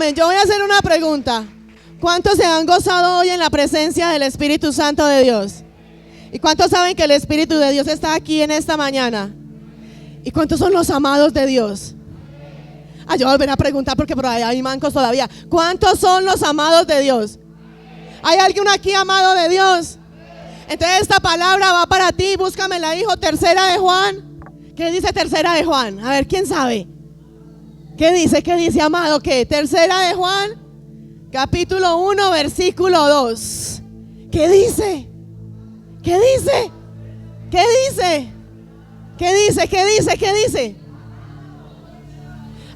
Amén. Yo voy a hacer una pregunta. ¿Cuántos se han gozado hoy en la presencia del Espíritu Santo de Dios? ¿Y cuántos saben que el Espíritu de Dios está aquí en esta mañana? ¿Y cuántos son los amados de Dios? Yo voy a volver a preguntar porque por ahí hay mancos todavía. ¿Cuántos son los amados de Dios? ¿Hay alguien aquí amado de Dios? Entonces esta palabra va para ti. Búscamela, hijo. Tercera de Juan. ¿Qué dice Tercera de Juan? A ver, ¿quién sabe? ¿Qué dice? ¿Qué dice, amado? ¿Qué? Tercera de Juan, capítulo 1, versículo 2. ¿Qué dice? ¿Qué dice? ¿Qué dice? ¿Qué dice? ¿Qué dice? ¿Qué dice?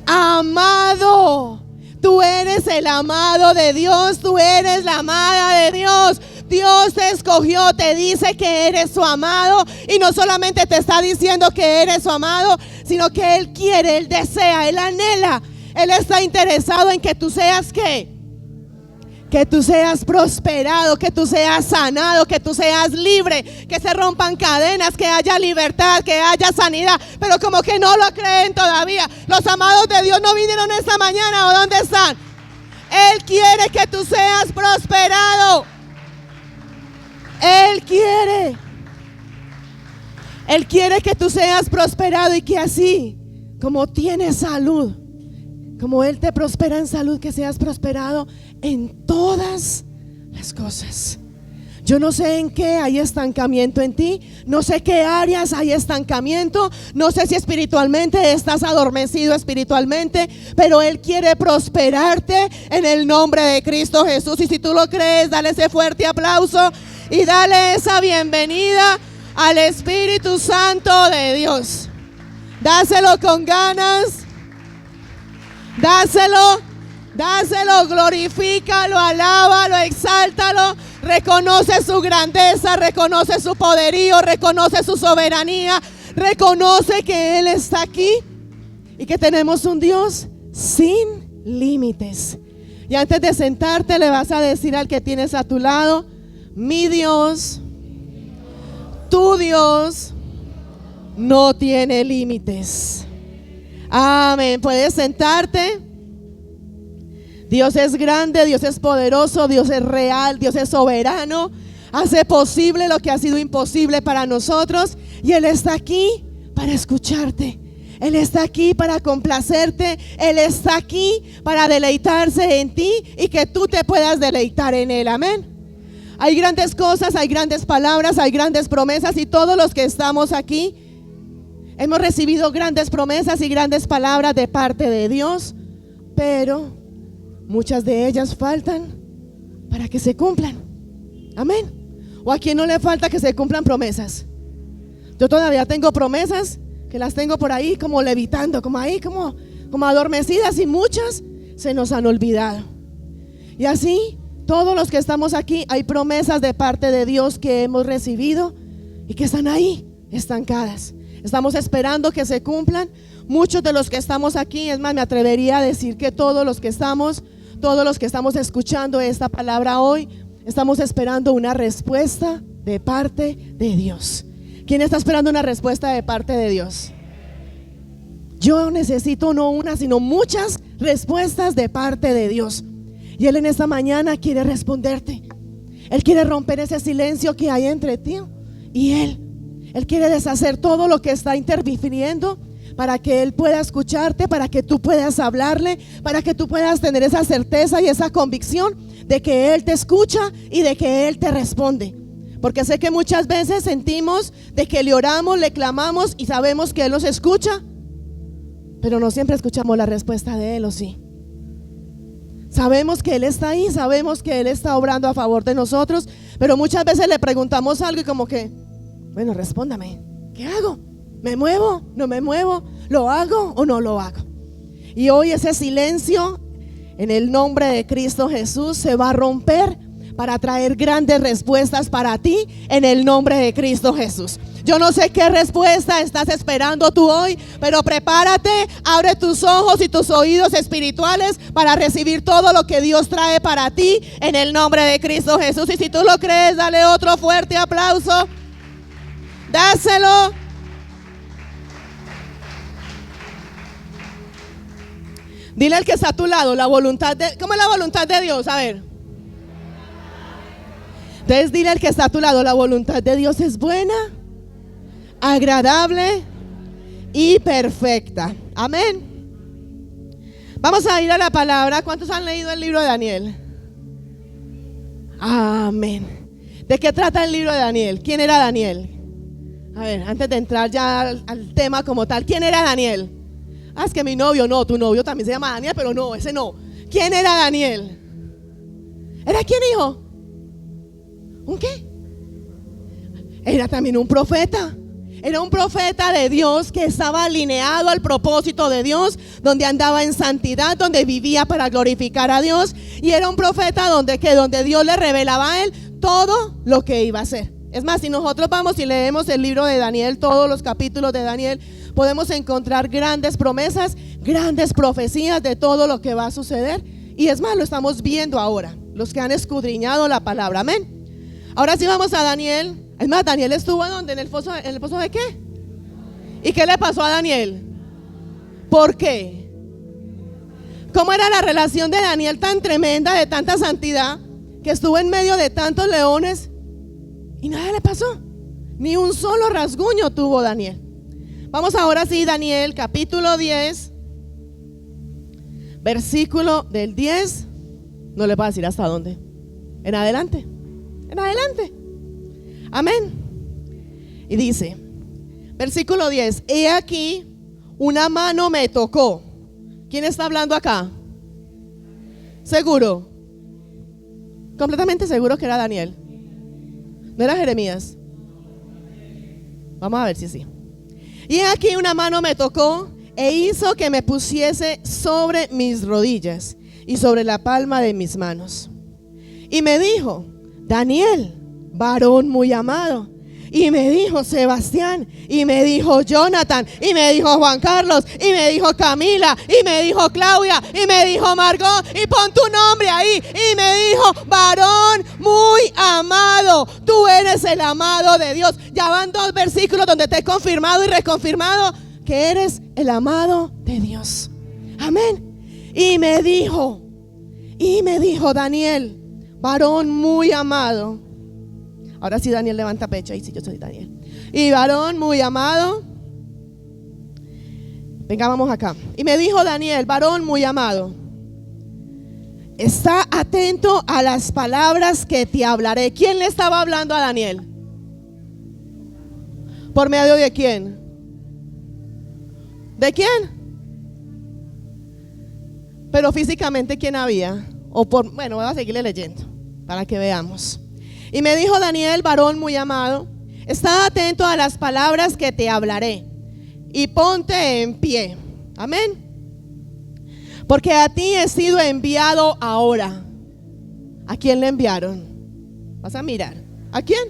Amado, tú eres el amado de Dios, tú eres la amada de Dios. Dios te escogió, te dice que eres su amado, y no solamente te está diciendo que eres su amado, sino que Él quiere, Él desea, Él anhela, Él está interesado en que tú seas ¿qué? Que tú seas prosperado, que tú seas sanado, que tú seas libre, que se rompan cadenas, que haya libertad, que haya sanidad. Pero como que no lo creen todavía. Los amados de Dios no vinieron esta mañana, ¿o dónde están? Él quiere que tú seas prosperado. Él quiere que tú seas prosperado, y que así como tienes salud, como Él te prospera en salud, que seas prosperado en todas las cosas. Yo no sé en qué hay estancamiento en ti, no sé qué áreas hay estancamiento, no sé si espiritualmente estás adormecido espiritualmente, pero Él quiere prosperarte en el nombre de Cristo Jesús. Y si tú lo crees, dale ese fuerte aplauso y dale esa bienvenida al Espíritu Santo de Dios. Dáselo con ganas. Dáselo, glorifícalo, alábalo, exáltalo, reconoce su grandeza, reconoce su poderío, reconoce su soberanía, reconoce que Él está aquí y que tenemos un Dios sin límites. Y antes de sentarte le vas a decir al que tienes a tu lado: mi Dios, tu Dios no tiene límites. Amén. Puedes sentarte. Dios es grande, Dios es poderoso, Dios es real, Dios es soberano. Hace posible lo que ha sido imposible para nosotros, y Él está aquí para escucharte. Él está aquí para complacerte. Él está aquí para deleitarse en ti y que tú te puedas deleitar en Él. Amén. Hay grandes cosas, hay grandes palabras, hay grandes promesas, y todos los que estamos aquí hemos recibido grandes promesas y grandes palabras de parte de Dios, pero muchas de ellas faltan para que se cumplan. Amén. ¿O a quién no le falta que se cumplan promesas? Yo todavía tengo promesas que las tengo por ahí como levitando, como ahí, como adormecidas, y muchas se nos han olvidado. Y así todos los que estamos aquí, hay promesas de parte de Dios que hemos recibido y que están ahí estancadas. Estamos esperando que se cumplan. Muchos de los que estamos aquí, es más, me atrevería a decir que todos los que estamos escuchando esta palabra hoy, estamos esperando una respuesta de parte de Dios. ¿Quién está esperando una respuesta de parte de Dios? Yo necesito no una, sino muchas respuestas de parte de Dios. Y Él en esta mañana quiere responderte. Él quiere romper ese silencio que hay entre ti y Él. Él quiere deshacer todo lo que está interfiriendo para que Él pueda escucharte, para que tú puedas hablarle, para que tú puedas tener esa certeza y esa convicción de que Él te escucha y de que Él te responde. Porque sé que muchas veces sentimos de que le oramos, le clamamos y sabemos que Él nos escucha, pero no siempre escuchamos la respuesta de Él, ¿o sí? Sabemos que Él está ahí, sabemos que Él está obrando a favor de nosotros, pero muchas veces le preguntamos algo y como que, bueno, respóndame, ¿qué hago? ¿Me muevo? ¿No me muevo? ¿Lo hago o no lo hago? Y hoy ese silencio, en el nombre de Cristo Jesús, se va a romper para traer grandes respuestas para ti en el nombre de Cristo Jesús. Yo no sé qué respuesta estás esperando tú hoy, pero prepárate, abre tus ojos y tus oídos espirituales para recibir todo lo que Dios trae para ti en el nombre de Cristo Jesús. Y si tú lo crees, dale otro fuerte aplauso. Dáselo. Dile al que está a tu lado, la voluntad de... ¿Cómo es la voluntad de Dios? A ver. Entonces dile al que está a tu lado, la voluntad de Dios es buena, agradable y perfecta. Amén. Vamos a ir a la palabra. ¿Cuántos han leído el libro de Daniel? Amén. ¿De qué trata el libro de Daniel? ¿Quién era Daniel? A ver, antes de entrar ya al tema como tal, ¿quién era Daniel? Ah, es que mi novio, no, tu novio también se llama Daniel, pero no, ese no. ¿Quién era Daniel? ¿Era quién, hijo? ¿Un qué? Era también un profeta. Era un profeta de Dios que estaba alineado al propósito de Dios, donde andaba en santidad, donde vivía para glorificar a Dios. Y era un profeta donde Dios le revelaba a él todo lo que iba a hacer. Es más, si nosotros vamos y leemos el libro de Daniel, todos los capítulos de Daniel, podemos encontrar grandes promesas, grandes profecías de todo lo que va a suceder. Y es más, lo estamos viendo ahora, los que han escudriñado la palabra. Amén. Ahora sí vamos a Daniel. Es más, Daniel estuvo ¿dónde? ¿En el pozo de qué? ¿Y qué le pasó a Daniel? ¿Por qué? ¿Cómo era la relación de Daniel tan tremenda, de tanta santidad, que estuvo en medio de tantos leones y nada le pasó? Ni un solo rasguño tuvo Daniel. Vamos ahora sí, Daniel, capítulo 10, versículo del 10. No le voy a decir hasta dónde. En adelante. En adelante. Amén. Y dice, versículo 10: he aquí, una mano me tocó. ¿Quién está hablando acá? ¿Seguro? Completamente seguro que era Daniel. ¿No era Jeremías? Vamos a ver si sí. Y he aquí, una mano me tocó e hizo que me pusiese sobre mis rodillas y sobre la palma de mis manos. Y me dijo, Daniel, varón muy amado. Y me dijo Sebastián, y me dijo Jonathan, y me dijo Juan Carlos, y me dijo Camila, y me dijo Claudia, y me dijo Margot, y pon tu nombre ahí. Y me dijo, varón muy amado, tú eres el amado de Dios. Ya van 2 versículos donde te he confirmado y reconfirmado que eres el amado de Dios. Amén. Y me dijo, Daniel, varón muy amado. Ahora sí, Daniel levanta pecho. Ahí sí, yo soy Daniel. Y varón muy amado. Venga, vamos acá. Y me dijo Daniel, varón muy amado, está atento a las palabras que te hablaré. ¿Quién le estaba hablando a Daniel? ¿Por medio de quién? ¿De quién? Pero físicamente, ¿quién había? Bueno, voy a seguirle leyendo para que veamos. Y me dijo Daniel, varón muy amado, está atento a las palabras que te hablaré y ponte en pie. Amén. Porque a ti he sido enviado ahora. ¿A quién le enviaron? Vas a mirar. ¿A quién?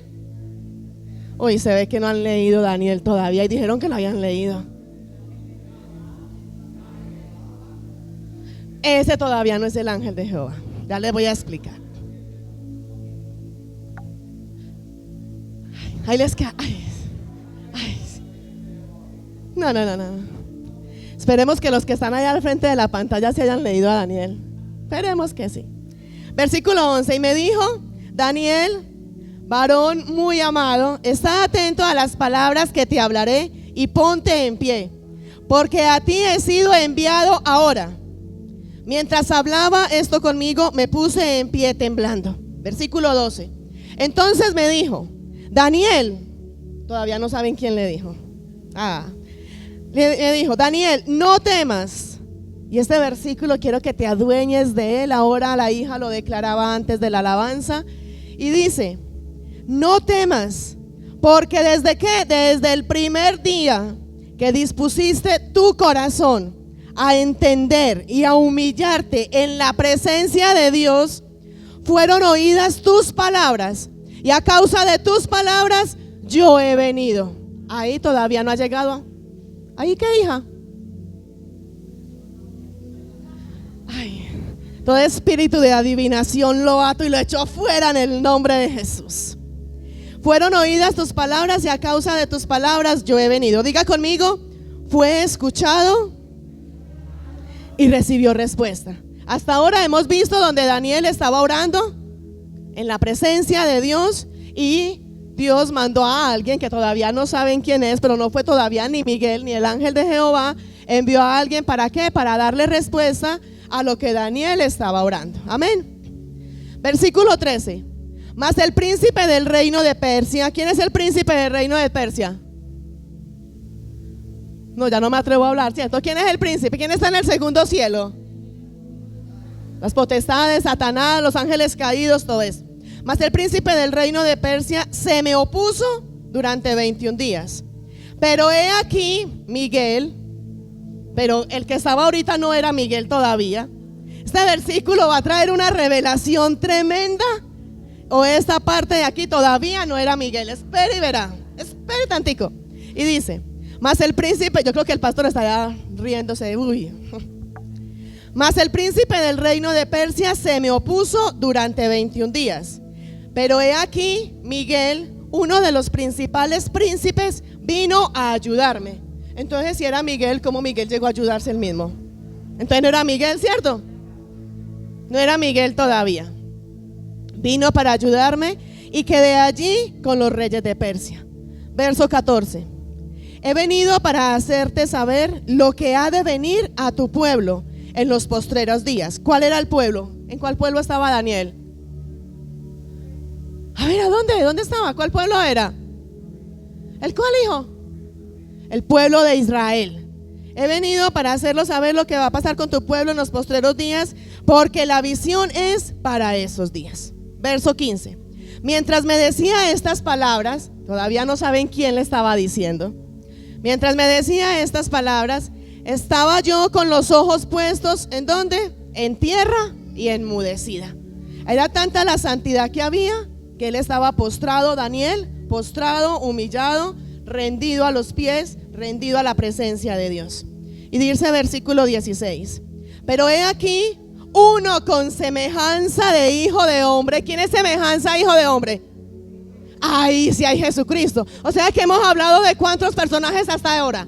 Uy, se ve que no han leído Daniel todavía y dijeron que lo habían leído. Ese todavía no es el ángel de Jehová. Ya les voy a explicar. Ahí les queda. No. Esperemos que los que están allá al frente de la pantalla se hayan leído a Daniel. Esperemos que sí. Versículo 11. Y me dijo, Daniel, varón muy amado, está atento a las palabras que te hablaré y ponte en pie, porque a ti he sido enviado ahora. Mientras hablaba esto conmigo, me puse en pie temblando. Versículo 12. Entonces me dijo, Daniel, todavía no saben quién le dijo. Le dijo, Daniel, no temas. Y este versículo quiero que te adueñes de él. Ahora la hija lo declaraba antes de la alabanza. Y dice, no temas, porque desde el primer día que dispusiste tu corazón a entender y a humillarte en la presencia de Dios, fueron oídas tus palabras. Y a causa de tus palabras yo he venido. Ahí todavía no ha llegado. ¿Ahí qué, hija? Todo espíritu de adivinación lo ato y lo echo fuera en el nombre de Jesús. Fueron oídas tus palabras y a causa de tus palabras yo he venido. Diga conmigo, fue escuchado y recibió respuesta. Hasta ahora hemos visto donde Daniel estaba orando en la presencia de Dios y Dios mandó a alguien que todavía no saben quién es, pero no fue todavía ni Miguel ni el ángel de Jehová. Envió a alguien, ¿para qué? Para darle respuesta a lo que Daniel estaba orando. Amén. Versículo 13. Mas el príncipe del reino de Persia. ¿Quién es el príncipe del reino de Persia? No, ya no me atrevo a hablar, ¿cierto? ¿Quién es el príncipe? ¿Quién está en el segundo cielo? Las potestades, Satanás, los ángeles caídos, todo eso. Mas el príncipe del reino de Persia se me opuso durante 21 días. Pero he aquí Miguel, pero el que estaba ahorita no era Miguel todavía. Este versículo va a traer una revelación tremenda. O esta parte de aquí todavía no era Miguel. Espere y verá. Espere tantico. Y dice, mas el príncipe, yo creo que el pastor está ya riéndose. Uy. Mas el príncipe del reino de Persia se me opuso durante 21 días. Pero he aquí, Miguel, uno de los principales príncipes, vino a ayudarme. Entonces, si era Miguel, ¿cómo Miguel llegó a ayudarse él mismo? Entonces no era Miguel, ¿cierto? No era Miguel todavía. Vino para ayudarme y quedé allí con los reyes de Persia. Verso 14. He venido para hacerte saber lo que ha de venir a tu pueblo en los postreros días. ¿Cuál era el pueblo? ¿En cuál pueblo estaba Daniel? A ver, ¿a dónde? ¿Dónde estaba? ¿Cuál pueblo era? ¿El cuál, hijo? El pueblo de Israel. He venido para hacerlo saber lo que va a pasar con tu pueblo en los postreros días, porque la visión es para esos días. Verso 15. Mientras me decía estas palabras, todavía no saben quién le estaba diciendo. Mientras me decía estas palabras, estaba yo con los ojos puestos, ¿en dónde? En tierra y enmudecida. Era tanta la santidad que había, que él estaba postrado, Daniel, postrado, humillado, rendido a los pies, rendido a la presencia de Dios. Y dice versículo 16. Pero he aquí uno con semejanza de hijo de hombre. ¿Quién es semejanza hijo de hombre? Ahí sí hay Jesucristo. O sea que hemos hablado de cuántos personajes hasta ahora.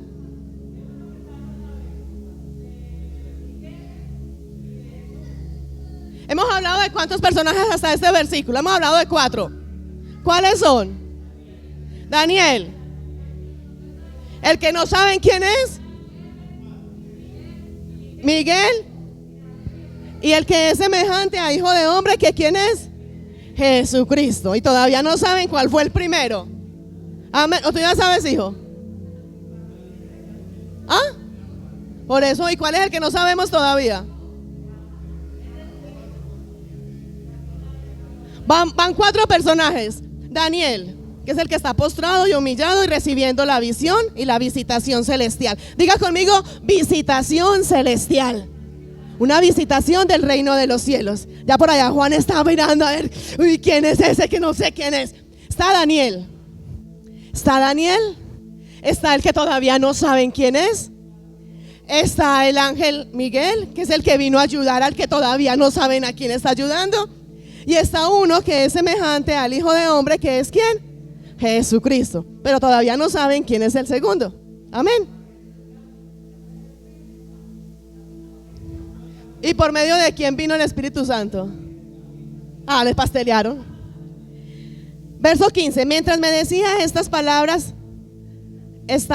Hemos hablado de cuántos personajes hasta este versículo. Hemos hablado de 4. ¿Cuáles son? Daniel. El que no saben quién es, Miguel. Y el que es semejante a hijo de hombre, ¿que quién es? Jesucristo. Y todavía no saben cuál fue el primero. Amén. ¿O tú ya sabes, hijo? ¿Ah? Por eso, ¿y cuál es el que no sabemos todavía? Van 4 personajes. Daniel, que es el que está postrado y humillado y recibiendo la visión y la visitación celestial. Diga conmigo, visitación celestial. Una visitación del reino de los cielos. Ya por allá Juan está mirando a ver, uy, ¿quién es ese que no sé quién es? Está Daniel. Está Daniel. Está el que todavía no saben quién es. Está el ángel Miguel, que es el que vino a ayudar al que todavía no saben a quién está ayudando. Y está uno que es semejante al hijo de hombre, que es ¿quién? Jesucristo. Pero todavía no saben quién es el segundo. Amén. ¿Y por medio de quién vino el Espíritu Santo? Les pastelearon. Verso 15. Mientras me decía estas palabras,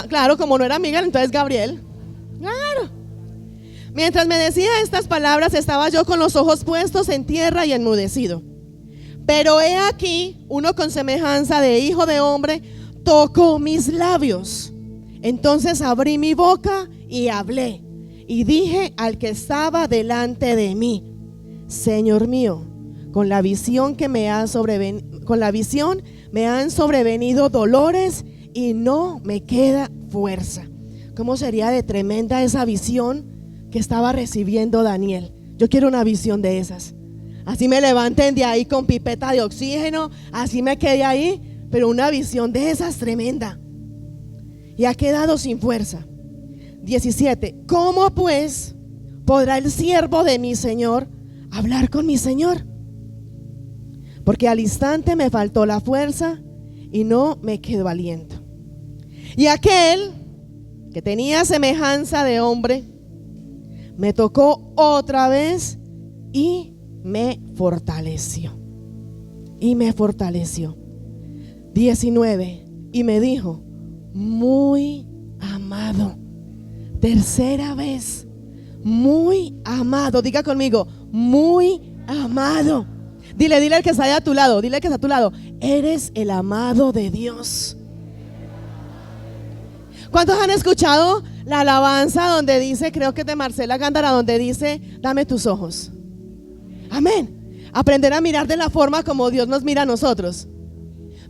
claro, como no era Miguel, entonces Gabriel. Claro. Mientras me decía estas palabras, estaba yo con los ojos puestos en tierra y enmudecido. Pero he aquí, uno con semejanza de hijo de hombre tocó mis labios. Entonces abrí mi boca y hablé. Y dije al que estaba delante de mí: Señor mío, con la visión me han sobrevenido dolores y no me queda fuerza. ¿Cómo sería de tremenda esa visión que estaba recibiendo Daniel? Yo quiero una visión de esas. Así me levanten de ahí con pipeta de oxígeno, así me quedé ahí, pero una visión de esas tremenda. Y ha quedado sin fuerza. 17. ¿Cómo pues podrá el siervo de mi Señor hablar con mi Señor? Porque al instante me faltó la fuerza y no me quedó aliento. Y aquel que tenía semejanza de hombre me tocó otra vez y me fortaleció. Y me fortaleció. 19. Y me dijo: muy amado. Tercera vez: muy amado. Diga conmigo: muy amado. Dile al que está a tu lado, dile al que está a tu lado: eres el amado de Dios. ¿Cuántos han escuchado la alabanza donde dice, creo que es de Marcela Gándara, donde dice: dame tus ojos? Amén. Aprender a mirar de la forma como Dios nos mira a nosotros.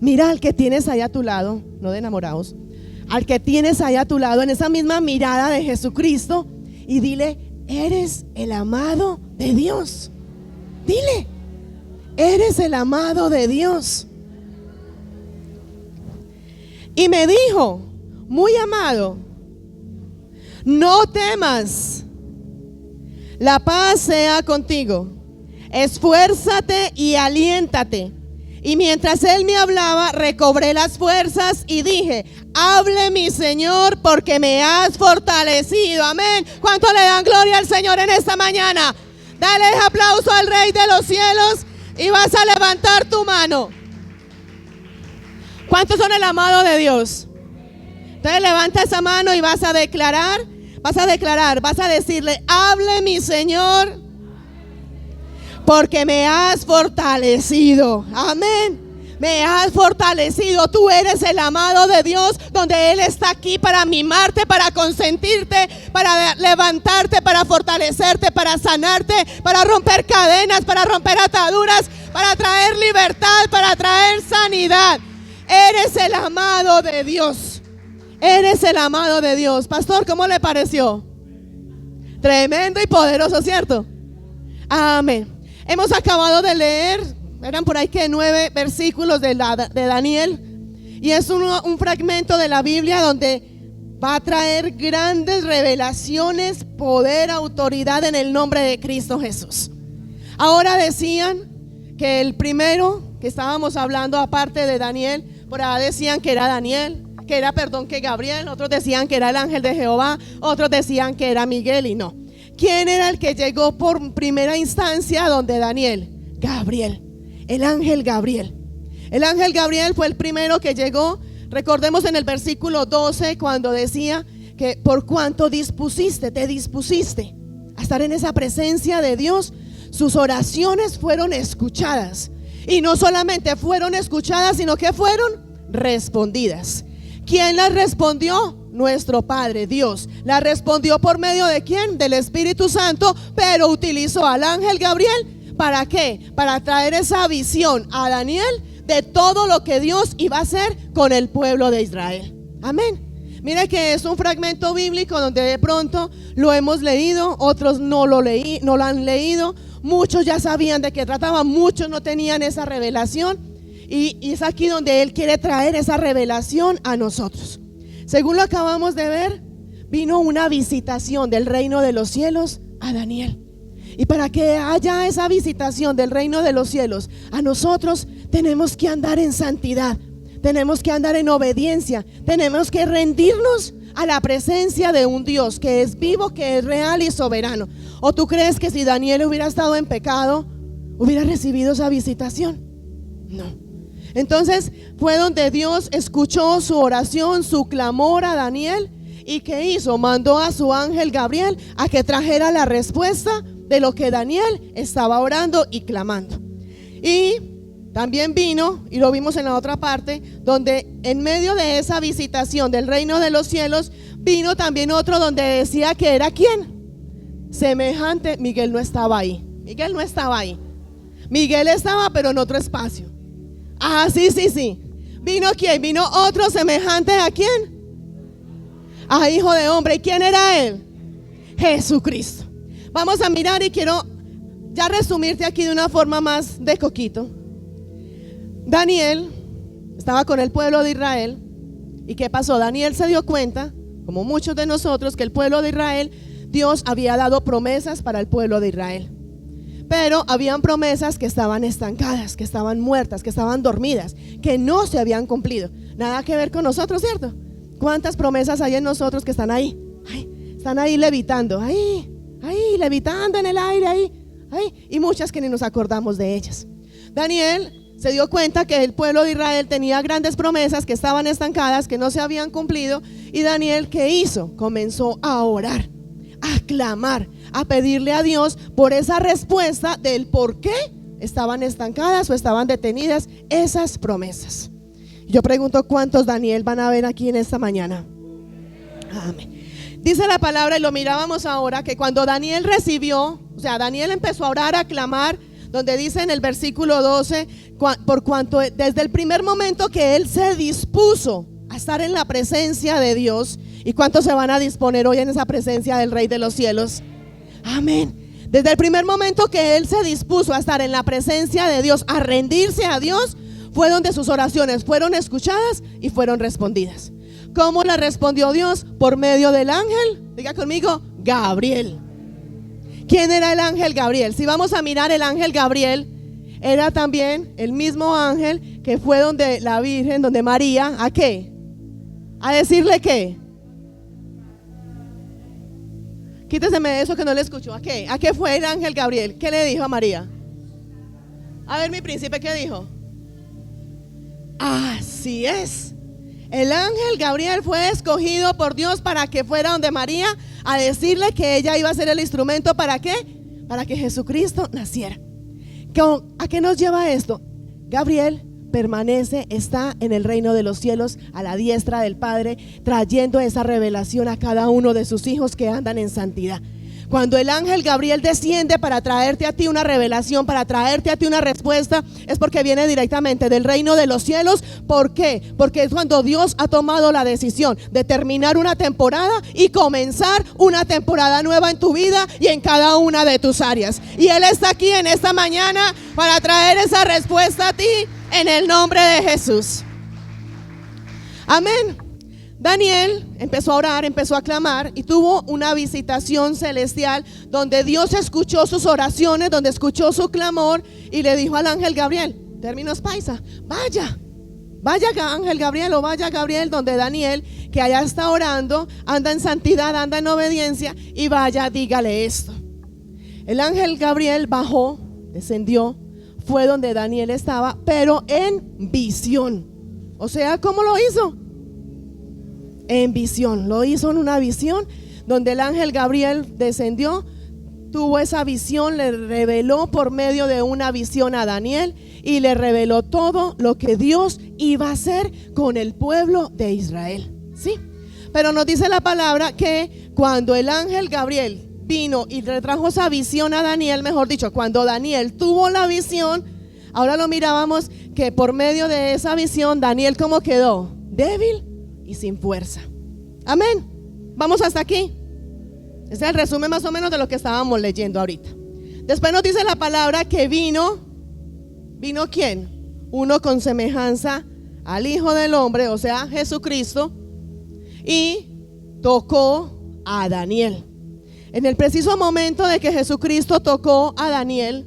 Mira al que tienes ahí a tu lado, no de enamorados, al que tienes ahí a tu lado en esa misma mirada de Jesucristo, y dile: eres el amado de Dios. Dile: eres el amado de Dios. Y me dijo: muy amado, no temas, la paz sea contigo, esfuérzate y aliéntate. Y mientras él me hablaba, recobré las fuerzas y dije: hable mi Señor, porque me has fortalecido. Amén. ¿Cuánto le dan gloria al Señor en esta mañana? Dale aplauso al Rey de los cielos y vas a levantar tu mano. ¿Cuántos son el amado de Dios? Entonces levanta esa mano y vas a declarar, vas a decirle: hable mi Señor, porque me has fortalecido. Amén. Me has fortalecido. Tú eres el amado de Dios, donde Él está aquí para mimarte, para consentirte, para levantarte, para fortalecerte, para sanarte, para romper cadenas, para romper ataduras, para traer libertad, para traer sanidad. Eres el amado de Dios. Eres el amado de Dios. Pastor, ¿cómo le pareció? Tremendo y poderoso, ¿cierto? Amén. Hemos acabado de leer, eran por ahí que 9 versículos de Daniel, y es un fragmento de la Biblia donde va a traer grandes revelaciones, poder, autoridad en el nombre de Cristo Jesús. Ahora decían que el primero que estábamos hablando, aparte de Daniel, por ahí decían que era Daniel, que Gabriel, otros decían que era el ángel de Jehová, otros decían que era Miguel, y no. ¿Quién era el que llegó por primera instancia donde Daniel? Gabriel, el ángel Gabriel. El ángel Gabriel fue el primero que llegó. Recordemos en el versículo 12 cuando decía que por cuanto te dispusiste a estar en esa presencia de Dios, sus oraciones fueron escuchadas. Y no solamente fueron escuchadas, sino que fueron respondidas. ¿Quién las respondió? Nuestro Padre Dios. ¿La respondió por medio de quién? Del Espíritu Santo, pero utilizó al ángel Gabriel. ¿Para qué? Para traer esa visión a Daniel de todo lo que Dios iba a hacer con el pueblo de Israel. Amén. Mira que es un fragmento bíblico donde de pronto lo hemos leído, otros no lo han leído, muchos ya sabían de qué trataba, muchos no tenían esa revelación. Y es aquí donde Él quiere traer esa revelación a nosotros. Según lo acabamos de ver, vino una visitación del reino de los cielos a Daniel. Y para que haya esa visitación del reino de los cielos a nosotros, tenemos que andar en santidad, tenemos que andar en obediencia, tenemos que rendirnos a la presencia de un Dios que es vivo, que es real y soberano. ¿O tú crees que si Daniel hubiera estado en pecado, hubiera recibido esa visitación? No. Entonces fue donde Dios escuchó su oración, su clamor a Daniel. ¿Y qué hizo? Mandó a su ángel Gabriel a que trajera la respuesta de lo que Daniel estaba orando y clamando. Y también vino, y lo vimos en la otra parte, donde en medio de esa visitación del reino de los cielos, vino también otro donde decía que era ¿quién? Semejante. Miguel no estaba ahí. Miguel estaba, pero en otro espacio. Ah, sí. ¿Vino quién? Vino otro semejante a quién? A hijo de hombre. ¿Y quién era él? Jesucristo. Vamos a mirar y quiero ya resumirte aquí de una forma más de coquito. Daniel estaba con el pueblo de Israel. ¿Y qué pasó? Daniel se dio cuenta, como muchos de nosotros, que el pueblo de Israel, Dios había dado promesas para el pueblo de Israel. Pero habían promesas que estaban estancadas, que estaban muertas, que estaban dormidas, que no se habían cumplido. Nada que ver con nosotros, ¿cierto? ¿Cuántas promesas hay en nosotros que están ahí? Están ahí levitando, ahí ahí levitando en el aire, ahí, y muchas que ni nos acordamos de ellas. Daniel se dio cuenta que el pueblo de Israel tenía grandes promesas que estaban estancadas, que no se habían cumplido. Y Daniel, ¿qué hizo? Comenzó a orar, a clamar, a pedirle a Dios por esa respuesta del por qué estaban estancadas o estaban detenidas esas promesas. Yo pregunto, ¿cuántos Daniel van a ver aquí en esta mañana? Amén. Dice la palabra, y lo mirábamos ahora, que cuando Daniel recibió, o sea, Daniel empezó a orar, a clamar, donde dice en el versículo 12, por cuanto desde el primer momento que él se dispuso a estar en la presencia de Dios. ¿Y cuántos se van a disponer hoy en esa presencia del Rey de los cielos? Amén. Desde el primer momento que él se dispuso a estar en la presencia de Dios, a rendirse a Dios, fue donde sus oraciones fueron escuchadas y fueron respondidas. ¿Cómo la respondió Dios? Por medio del ángel, diga conmigo, Gabriel. ¿Quién era el ángel Gabriel? Si vamos a mirar, el ángel Gabriel era también el mismo ángel que fue donde la Virgen, donde María, ¿a qué? ¿A decirle qué? Quíteseme de eso que no le escucho. ¿A qué? ¿A qué fue el ángel Gabriel? ¿Qué le dijo a María? A ver, mi príncipe, ¿qué dijo? Así es. El ángel Gabriel fue escogido por Dios para que fuera donde María a decirle que ella iba a ser el instrumento. ¿Para qué? Para que Jesucristo naciera. ¿A qué nos lleva esto? Gabriel permanece, está en el reino de los cielos a la diestra del Padre, trayendo esa revelación a cada uno de sus hijos que andan en santidad. Cuando el ángel Gabriel desciende para traerte a ti una revelación, para traerte a ti una respuesta, es porque viene directamente del reino de los cielos. ¿Por qué? Porque es cuando Dios ha tomado la decisión de terminar una temporada y comenzar una temporada nueva en tu vida y en cada una de tus áreas. Y Él está aquí en esta mañana para traer esa respuesta a ti en el nombre de Jesús. Amén. Daniel empezó a orar, empezó a clamar y tuvo una visitación celestial donde Dios escuchó sus oraciones, donde escuchó su clamor y le dijo al ángel Gabriel, términos paisa, vaya ángel Gabriel, o vaya Gabriel donde Daniel, que allá está orando, anda en santidad, anda en obediencia, y vaya, dígale esto. El ángel Gabriel bajó, descendió, fue donde Daniel estaba, pero en visión. O sea, ¿cómo lo hizo? En visión, lo hizo en una visión donde el ángel Gabriel descendió, tuvo esa visión, le reveló por medio de una visión a Daniel y le reveló todo lo que Dios iba a hacer con el pueblo de Israel. Sí, pero nos dice la palabra que cuando el ángel Gabriel vino y le trajo esa visión a Daniel, mejor dicho, cuando Daniel tuvo la visión, ahora lo mirábamos que por medio de esa visión Daniel, ¿cómo quedó? Débil y sin fuerza. Amén. Vamos hasta aquí. Ese es el resumen más o menos de lo que estábamos leyendo ahorita. Después nos dice la palabra que vino ¿quién? Uno con semejanza al Hijo del Hombre, o sea, Jesucristo, y tocó a Daniel. En el preciso momento de que Jesucristo tocó a Daniel,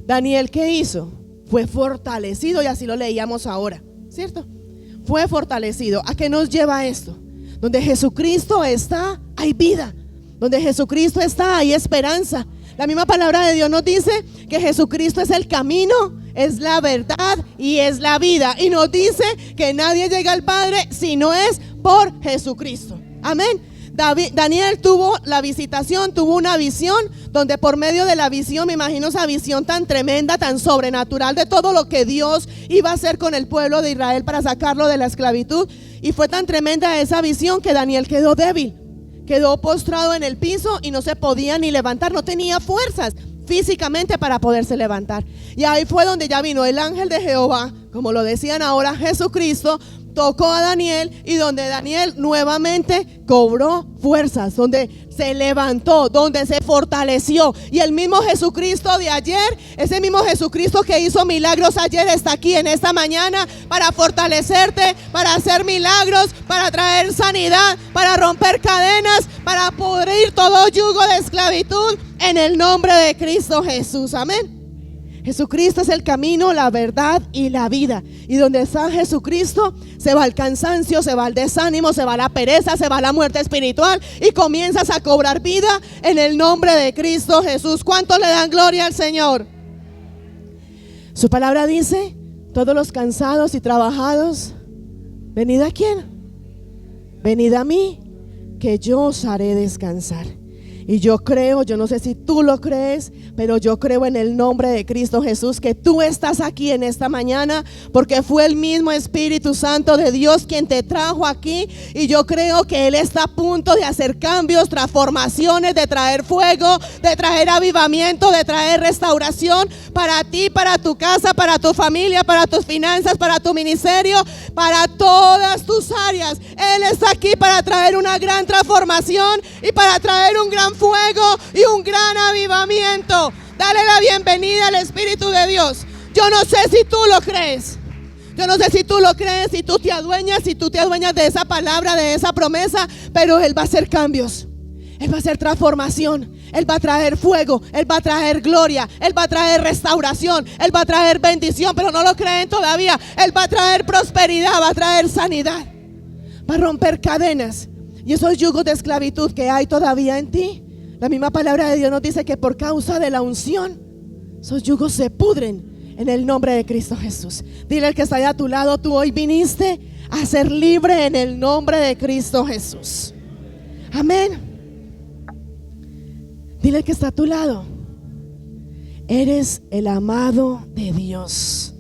Daniel, ¿qué hizo? Fue fortalecido, y así lo leíamos ahora, ¿cierto? Fue fortalecido. ¿A qué nos lleva esto? Donde Jesucristo está, hay vida. Donde Jesucristo está, hay esperanza. La misma palabra de Dios nos dice que Jesucristo es el camino, es la verdad y es la vida. Y nos dice que nadie llega al Padre si no es por Jesucristo. Amén. Daniel tuvo la visitación, tuvo una visión donde por medio de la visión, me imagino esa visión tan tremenda, tan sobrenatural de todo lo que Dios iba a hacer con el pueblo de Israel para sacarlo de la esclavitud. Y fue tan tremenda esa visión que Daniel quedó débil, quedó postrado en el piso y no se podía ni levantar, no tenía fuerzas físicamente para poderse levantar. Y ahí fue donde ya vino el ángel de Jehová, como lo decían ahora, Jesucristo, tocó a Daniel y donde Daniel nuevamente cobró fuerzas, donde se levantó, donde se fortaleció. Y el mismo Jesucristo de ayer, ese mismo Jesucristo que hizo milagros ayer, está aquí en esta mañana para fortalecerte, para hacer milagros, para traer sanidad, para romper cadenas, para pudrir todo yugo de esclavitud en el nombre de Cristo Jesús. Amén. Jesucristo es el camino, la verdad y la vida. Y donde está Jesucristo, se va el cansancio, se va el desánimo, se va la pereza, se va la muerte espiritual y comienzas a cobrar vida en el nombre de Cristo Jesús. ¿Cuánto le dan gloria al Señor? Su palabra dice: todos los cansados y trabajados, venid a quién, venid a mí, que yo os haré descansar. Y yo creo, yo no sé si tú lo crees, pero yo creo en el nombre de Cristo Jesús que tú estás aquí en esta mañana porque fue el mismo Espíritu Santo de Dios quien te trajo aquí. Y yo creo que Él está a punto de hacer cambios, transformaciones, de traer fuego, de traer avivamiento, de traer restauración para ti, para tu casa, para tu familia, para tus finanzas, para tu ministerio, para todas tus áreas. Él está aquí para traer una gran transformación y para traer un gran fuego y un gran avivamiento. Dale la bienvenida al Espíritu de Dios. Yo no sé si tú lo crees. Yo no sé si tú lo crees, si tú te adueñas de esa palabra, de esa promesa, pero Él va a hacer cambios. Él va a hacer transformación. Él va a traer fuego. Él va a traer gloria. Él va a traer restauración. Él va a traer bendición, pero no lo creen todavía. Él va a traer prosperidad, va a traer sanidad. Va a romper cadenas y esos yugos de esclavitud que hay todavía en ti. La misma palabra de Dios nos dice que por causa de la unción, esos yugos se pudren en el nombre de Cristo Jesús. Dile al que está allá a tu lado: tú hoy viniste a ser libre en el nombre de Cristo Jesús. Amén. Dile al que está a tu lado: eres el amado de Dios.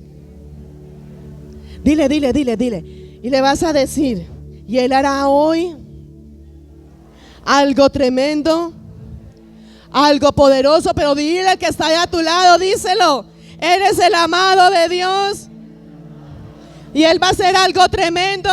Dile. Y le vas a decir: y Él hará hoy algo tremendo, algo poderoso. Pero dile al que está allá a tu lado, díselo: eres el amado de Dios. Y Él va a hacer algo tremendo,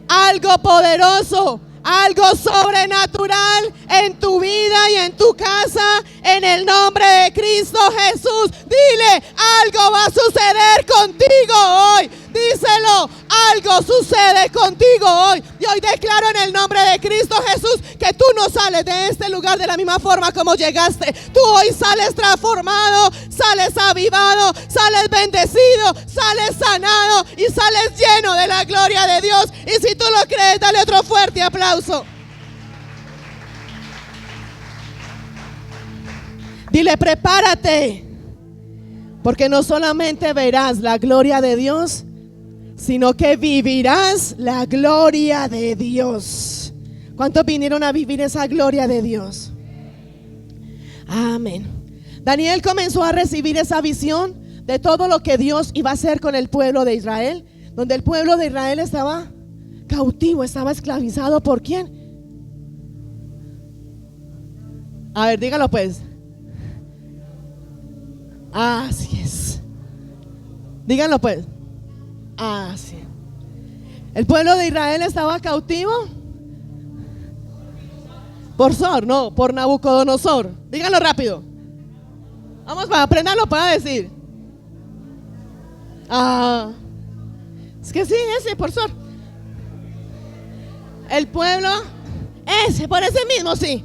algo poderoso, algo sobrenatural en tu vida y en tu casa, en el nombre de Cristo Jesús. Dile: algo va a suceder contigo hoy. Díselo: algo sucede contigo hoy. Y hoy declaro en el nombre de Cristo Jesús que tú no sales de este lugar de la misma forma como llegaste. Tú hoy sales transformado, sales avivado, sales bendecido, sales sanado y sales lleno de la gloria de Dios. Y si tú lo crees, dale otro fuerte aplauso. Dile: prepárate, porque no solamente verás la gloria de Dios, sino que vivirás la gloria de Dios. ¿Cuántos vinieron a vivir esa gloria de Dios? Amén. Daniel comenzó a recibir esa visión de todo lo que Dios iba a hacer con el pueblo de Israel, donde el pueblo de Israel estaba cautivo, estaba esclavizado. ¿Por quién? A ver, dígalo pues. Así es. Díganlo pues. Así. El pueblo de Israel estaba cautivo por Nabucodonosor. Díganlo rápido. Vamos, para aprenderlo para decir. Es que sí, ese, por Sor. El pueblo, por ese mismo, sí.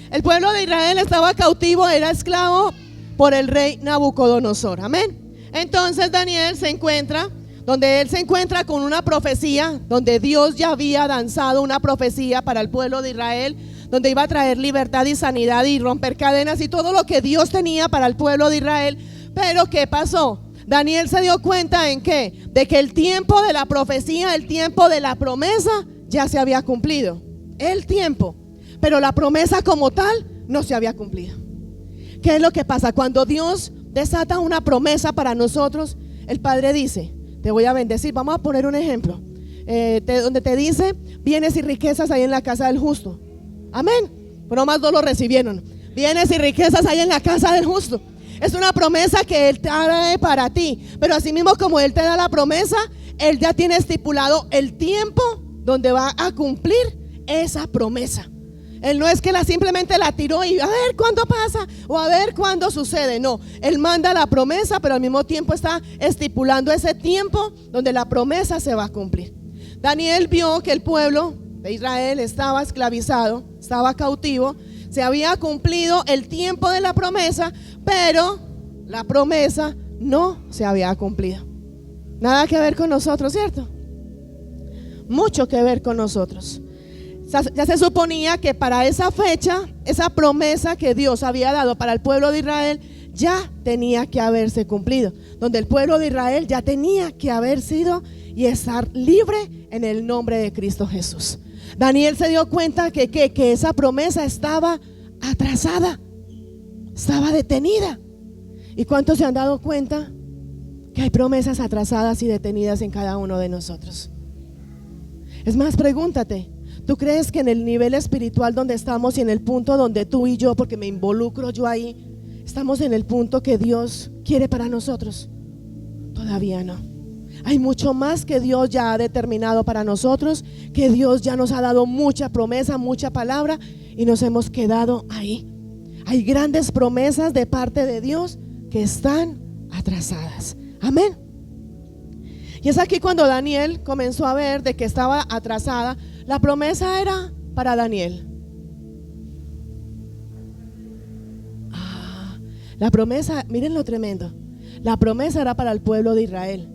El pueblo de Israel estaba cautivo, era esclavo por el rey Nabucodonosor. Amén. Entonces Daniel se encuentra, donde él se encuentra con una profecía, donde Dios ya había lanzado una profecía para el pueblo de Israel, donde iba a traer libertad y sanidad y romper cadenas y todo lo que Dios tenía para el pueblo de Israel. Pero ¿qué pasó? Daniel se dio cuenta ¿en qué? De que el tiempo de la profecía, el tiempo de la promesa ya se había cumplido. El tiempo, pero la promesa como tal no se había cumplido. ¿Qué es lo que pasa? Cuando Dios desata una promesa para nosotros, el Padre dice: te voy a bendecir. Vamos a poner un ejemplo, donde te dice: bienes y riquezas hay en la casa del justo. Amén. Pero más dos lo recibieron. Bienes y riquezas hay en la casa del justo. Es una promesa que Él trae para ti. Pero así mismo como Él te da la promesa, Él ya tiene estipulado el tiempo donde va a cumplir esa promesa. Él no es que simplemente la tiró y a ver cuándo pasa o a ver cuándo sucede. No, Él manda la promesa, pero al mismo tiempo está estipulando ese tiempo donde la promesa se va a cumplir. Daniel vio que el pueblo de Israel estaba esclavizado, estaba cautivo, se había cumplido el tiempo de la promesa, pero la promesa no se había cumplido. Nada que ver con nosotros, ¿cierto? Mucho que ver con nosotros. Ya se suponía que para esa fecha, esa promesa que Dios había dado para el pueblo de Israel ya tenía que haberse cumplido, donde el pueblo de Israel ya tenía que haber sido y estar libre en el nombre de Cristo Jesús. Daniel se dio cuenta que esa promesa estaba atrasada, estaba detenida. ¿Y cuántos se han dado cuenta que hay promesas atrasadas y detenidas en cada uno de nosotros? Es más, pregúntate, ¿tú crees que en el nivel espiritual donde estamos y en el punto donde tú y yo, porque me involucro yo ahí, estamos en el punto que Dios quiere para nosotros? Todavía no. Hay mucho más que Dios ya ha determinado para nosotros, que Dios ya nos ha dado mucha promesa, mucha palabra, y nos hemos quedado ahí. Hay grandes promesas de parte de Dios que están atrasadas. Amén. Y es aquí cuando Daniel comenzó a ver de que estaba atrasada. La promesa era para Daniel. La promesa, miren lo tremendo. La promesa era para el pueblo de Israel.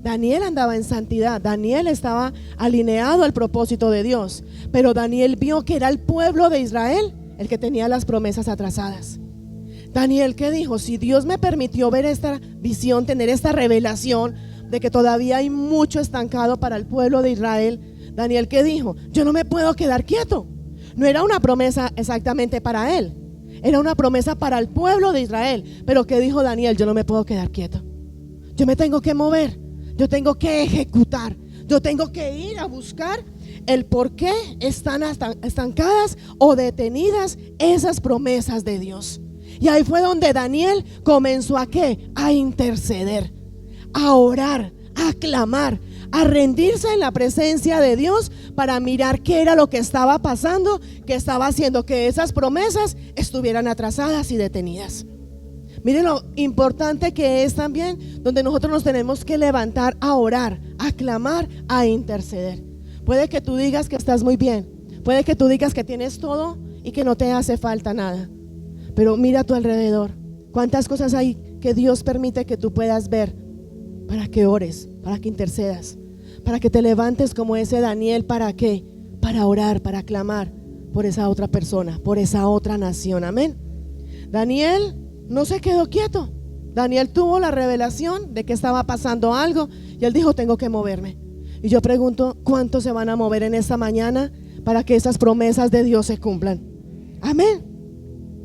Daniel andaba en santidad, Daniel estaba alineado al propósito de Dios, pero Daniel vio que era el pueblo de Israel el que tenía las promesas atrasadas. Daniel, ¿qué dijo? Si Dios me permitió ver esta visión, tener esta revelación de que todavía hay mucho estancado para el pueblo de Israel, Daniel, ¿qué dijo? Yo no me puedo quedar quieto. No era una promesa exactamente para él, era una promesa para el pueblo de Israel. Pero ¿qué dijo Daniel? Yo no me puedo quedar quieto, yo me tengo que mover, yo tengo que ejecutar, yo tengo que ir a buscar el por qué están estancadas o detenidas esas promesas de Dios. Y ahí fue donde Daniel comenzó a ¿qué? A interceder, a orar, a clamar, a rendirse en la presencia de Dios para mirar qué era lo que estaba pasando, que estaba haciendo que esas promesas estuvieran atrasadas y detenidas. Miren lo importante que es también, donde nosotros nos tenemos que levantar a orar, a clamar, a interceder. Puede que tú digas que estás muy bien, puede que tú digas que tienes todo y que no te hace falta nada, pero mira a tu alrededor, cuántas cosas hay que Dios permite que tú puedas ver para que ores, para que intercedas, para que te levantes como ese Daniel. ¿Para qué? Para orar, para clamar por esa otra persona, por esa otra nación. Amén. Daniel no se quedó quieto. Daniel tuvo la revelación de que estaba pasando algo y él dijo, tengo que moverme. Y yo pregunto, ¿cuántos se van a mover en esta mañana para que esas promesas de Dios se cumplan? Amén.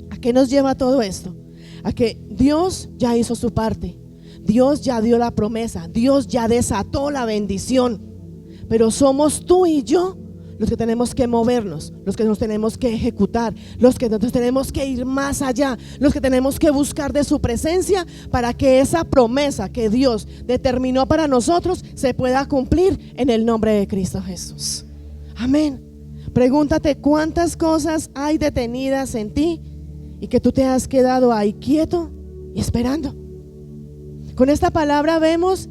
¿A qué nos lleva todo esto? A que Dios ya hizo su parte, Dios ya dio la promesa, Dios ya desató la bendición, pero somos tú y yo los que tenemos que movernos, los que nos tenemos que ejecutar, los que nos tenemos que ir más allá, los que tenemos que buscar de su presencia para que esa promesa que Dios determinó para nosotros se pueda cumplir en el nombre de Cristo Jesús. Amén. Pregúntate cuántas cosas hay detenidas en ti y que tú te has quedado ahí quieto y esperando. Con esta palabra vemos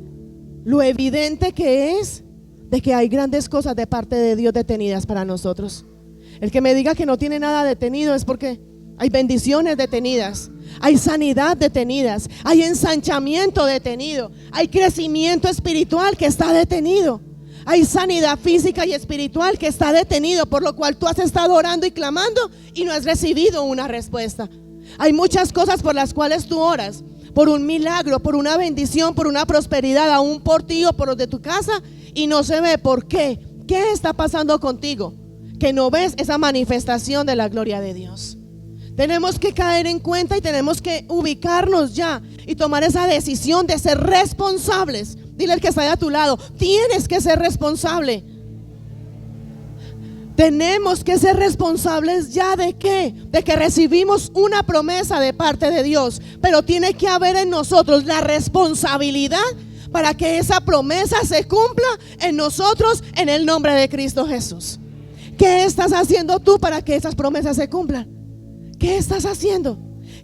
lo evidente que es de que hay grandes cosas de parte de Dios detenidas para nosotros. El que me diga que no tiene nada detenido es porque hay bendiciones detenidas, hay sanidad detenidas, hay ensanchamiento detenido, hay crecimiento espiritual que está detenido, hay sanidad física y espiritual que está detenido, por lo cual tú has estado orando y clamando y no has recibido una respuesta. Hay muchas cosas por las cuales tú oras, por un milagro, por una bendición, por una prosperidad, aún por ti o por los de tu casa, y no se ve. ¿Por qué? ¿Qué está pasando contigo? Que no ves esa manifestación de la gloria de Dios. Tenemos que caer en cuenta y tenemos que ubicarnos ya y tomar esa decisión de ser responsables. Dile al que está a tu lado, tienes que ser responsable. Tenemos que ser responsables ya de ¿qué? De que recibimos una promesa de parte de Dios, pero tiene que haber en nosotros la responsabilidad para que esa promesa se cumpla en nosotros en el nombre de Cristo Jesús. ¿Qué estás haciendo tú para que esas promesas se cumplan? ¿Qué estás haciendo?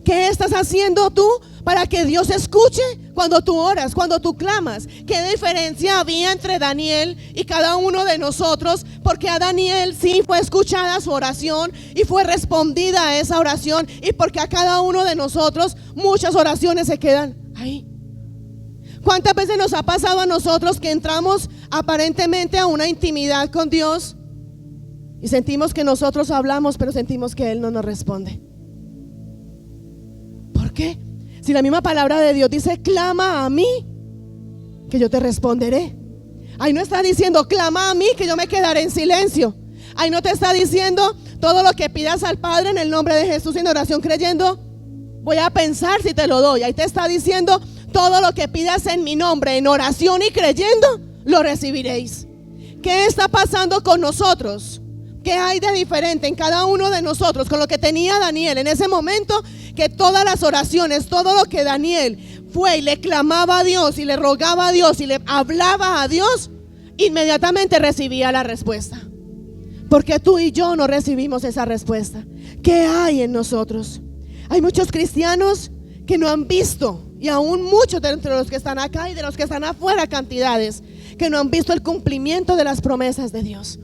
¿Qué estás haciendo tú para que Dios escuche cuando tú oras, cuando tú clamas? ¿Qué diferencia había entre Daniel y cada uno de nosotros? Porque a Daniel sí fue escuchada su oración y fue respondida a esa oración, y porque a cada uno de nosotros muchas oraciones se quedan ahí. ¿Cuántas veces nos ha pasado a nosotros que entramos aparentemente a una intimidad con Dios y sentimos que nosotros hablamos, pero sentimos que Él no nos responde? ¿Por qué? Si la misma palabra de Dios dice: clama a mí, que yo te responderé. Ahí no está diciendo: clama a mí, que yo me quedaré en silencio. Ahí no te está diciendo: todo lo que pidas al Padre en el nombre de Jesús en oración creyendo, voy a pensar si te lo doy. Ahí te está diciendo: todo lo que pidas en mi nombre en oración y creyendo, lo recibiréis. ¿Qué está pasando con nosotros? ¿Qué hay de diferente en cada uno de nosotros con lo que tenía Daniel en ese momento? Que todas las oraciones, todo lo que Daniel fue y le clamaba a Dios y le rogaba a Dios y le hablaba a Dios, inmediatamente recibía la respuesta. Porque tú y yo no recibimos esa respuesta. ¿Qué hay en nosotros? Hay muchos cristianos que no han visto, y aún muchos de entre los que están acá y de los que están afuera, cantidades, que no han visto el cumplimiento de las promesas de Dios.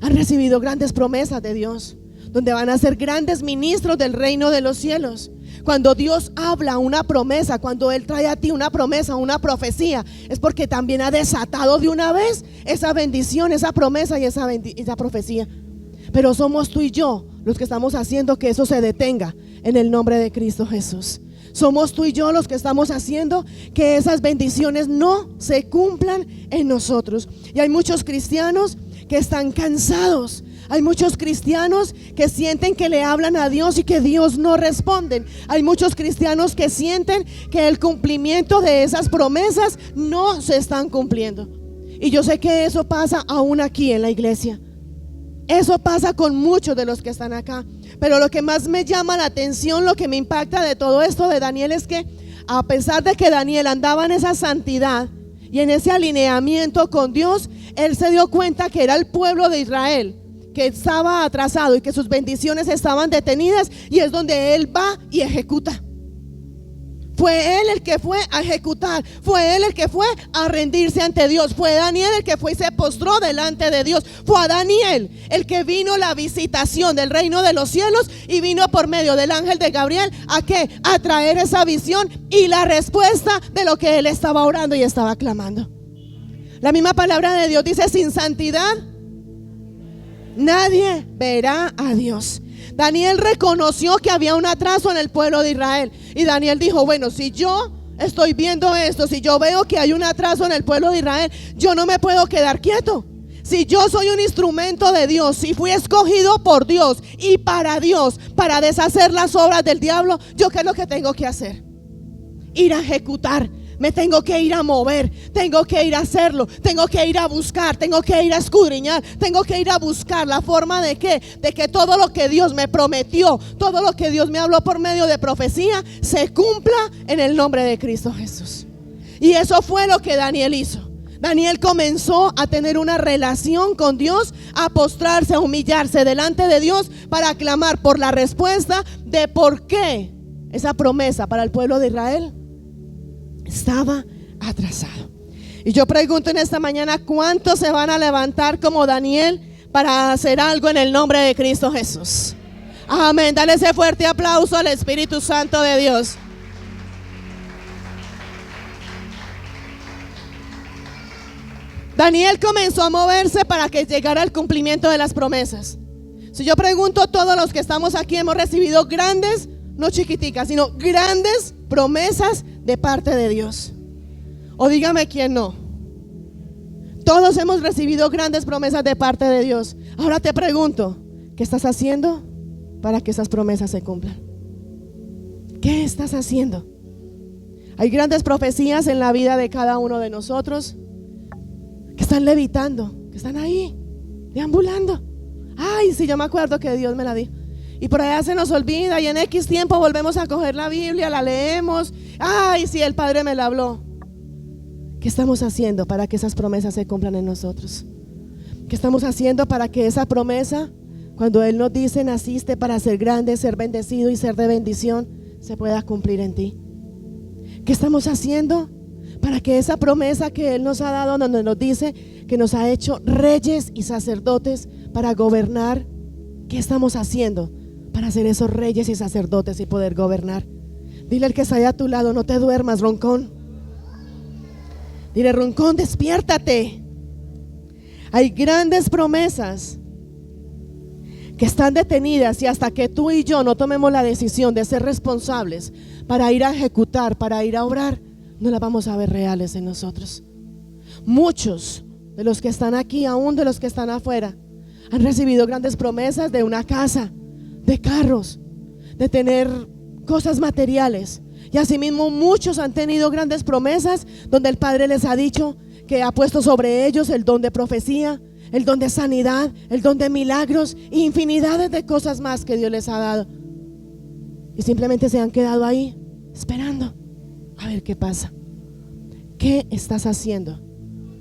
Han recibido grandes promesas de Dios, donde van a ser grandes ministros del reino de los cielos. Cuando Dios habla una promesa, cuando Él trae a ti una promesa, una profecía, es porque también ha desatado de una vez esa bendición, esa promesa y esa profecía. Pero somos tú y yo los que estamos haciendo que eso se detenga en el nombre de Cristo Jesús. Somos tú y yo los que estamos haciendo que esas bendiciones no se cumplan en nosotros. Y hay muchos cristianos que están cansados. Hay muchos cristianos que sienten que le hablan a Dios y que Dios no responde. Hay muchos cristianos que sienten que el cumplimiento de esas promesas no se están cumpliendo. Y yo sé que eso pasa aún aquí en la iglesia. Eso pasa con muchos de los que están acá. Pero lo que más me llama la atención, lo que me impacta de todo esto de Daniel, es que a pesar de que Daniel andaba en esa santidad y en ese alineamiento con Dios, él se dio cuenta que era el pueblo de Israel que estaba atrasado y que sus bendiciones estaban detenidas, y es donde él va y ejecuta. Fue él el que fue a ejecutar, fue él el que fue a rendirse ante Dios, fue Daniel el que fue y se postró delante de Dios, fue a Daniel el que vino la visitación del reino de los cielos y vino por medio del ángel de Gabriel ¿a qué? A traer esa visión y la respuesta de lo que él estaba orando y estaba clamando. La misma palabra de Dios dice: sin santidad nadie verá a Dios. Daniel reconoció que había un atraso en el pueblo de Israel, y Daniel dijo: bueno, si yo estoy viendo esto, si yo veo que hay un atraso en el pueblo de Israel, yo no me puedo quedar quieto. Si yo soy un instrumento de Dios, si fui escogido por Dios y para Dios, para deshacer las obras del diablo, ¿yo qué es lo que tengo que hacer? Ir a ejecutar. Me tengo que ir a mover, tengo que ir a hacerlo, tengo que ir a buscar, tengo que ir a escudriñar, tengo que ir a buscar la forma de que todo lo que Dios me prometió, todo lo que Dios me habló por medio de profecía, se cumpla en el nombre de Cristo Jesús. Y eso fue lo que Daniel hizo. Daniel comenzó a tener una relación con Dios, a postrarse, a humillarse delante de Dios para clamar por la respuesta de por qué esa promesa para el pueblo de Israel estaba atrasado. Y yo pregunto en esta mañana: ¿cuántos se van a levantar como Daniel para hacer algo en el nombre de Cristo Jesús? Amén. Dale ese fuerte aplauso al Espíritu Santo de Dios. Daniel comenzó a moverse para que llegara el cumplimiento de las promesas. Si yo pregunto, todos los que estamos aquí hemos recibido grandes, no chiquiticas, sino grandes promesas de parte de Dios. O dígame quién no. Todos hemos recibido grandes promesas de parte de Dios. Ahora te pregunto: ¿qué estás haciendo para que esas promesas se cumplan? ¿Qué estás haciendo? Hay grandes profecías en la vida de cada uno de nosotros que están levitando, que están ahí, deambulando. Ay, sí, yo me acuerdo que Dios me la dijo. Y por allá se nos olvida, y en X tiempo volvemos a coger la Biblia, la leemos. Ay, sí, el Padre me la habló. ¿Qué estamos haciendo para que esas promesas se cumplan en nosotros? ¿Qué estamos haciendo para que esa promesa, cuando Él nos dice: naciste para ser grande, ser bendecido y ser de bendición, se pueda cumplir en ti. ¿Qué estamos haciendo para que esa promesa que Él nos ha dado, donde nos dice que nos ha hecho reyes y sacerdotes para gobernar? ¿Qué estamos haciendo para ser esos reyes y sacerdotes y poder gobernar? Dile al que está ahí a tu lado: no te duermas, roncón. Dile: roncón, despiértate. Hay grandes promesas que están detenidas, y hasta que tú y yo no tomemos la decisión de ser responsables para ir a ejecutar, para ir a obrar, no las vamos a ver reales en nosotros. Muchos de los que están aquí, aún de los que están afuera, han recibido grandes promesas de una casa, de carros, de tener cosas materiales. Y asimismo muchos han tenido grandes promesas donde el Padre les ha dicho que ha puesto sobre ellos el don de profecía, el don de sanidad, el don de milagros e infinidades de cosas más que Dios les ha dado. Y simplemente se han quedado ahí esperando a ver qué pasa. ¿Qué estás haciendo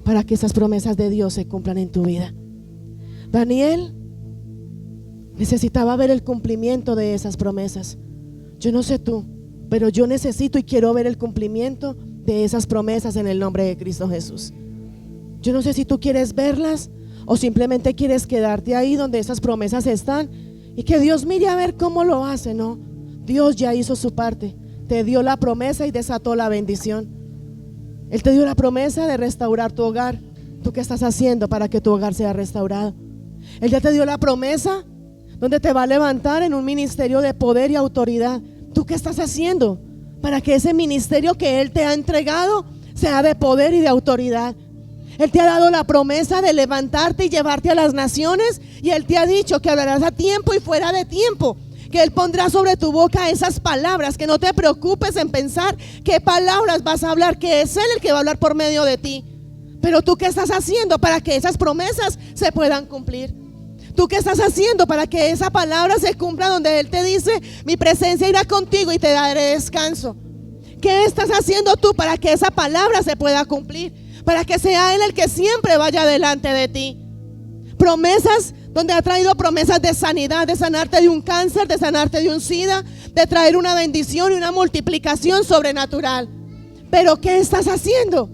para que esas promesas de Dios se cumplan en tu vida? Daniel necesitaba ver el cumplimiento de esas promesas. Yo no sé tú, pero yo necesito y quiero ver el cumplimiento de esas promesas en el nombre de Cristo Jesús. Yo no sé si tú quieres verlas o simplemente quieres quedarte ahí donde esas promesas están y que Dios mire a ver cómo lo hace. No, Dios ya hizo su parte. Te dio la promesa y desató la bendición. Él te dio la promesa de restaurar tu hogar. ¿Tú qué estás haciendo para que tu hogar sea restaurado? Él ya te dio la promesa donde te va a levantar en un ministerio de poder y autoridad. ¿Tú qué estás haciendo para que ese ministerio que Él te ha entregado sea de poder y de autoridad? Él te ha dado la promesa de levantarte y llevarte a las naciones, y Él te ha dicho que hablarás a tiempo y fuera de tiempo, que Él pondrá sobre tu boca esas palabras, que no te preocupes en pensar qué palabras vas a hablar, que es Él el que va a hablar por medio de ti. Pero tú, ¿qué estás haciendo para que esas promesas se puedan cumplir? ¿Tú qué estás haciendo para que esa palabra se cumpla donde Él te dice: mi presencia irá contigo y te daré descanso? ¿Qué estás haciendo tú para que esa palabra se pueda cumplir? Para que sea Él el que siempre vaya delante de ti. Promesas donde ha traído promesas de sanidad, de sanarte de un cáncer, de sanarte de un SIDA, de traer una bendición y una multiplicación sobrenatural. Pero ¿qué estás haciendo?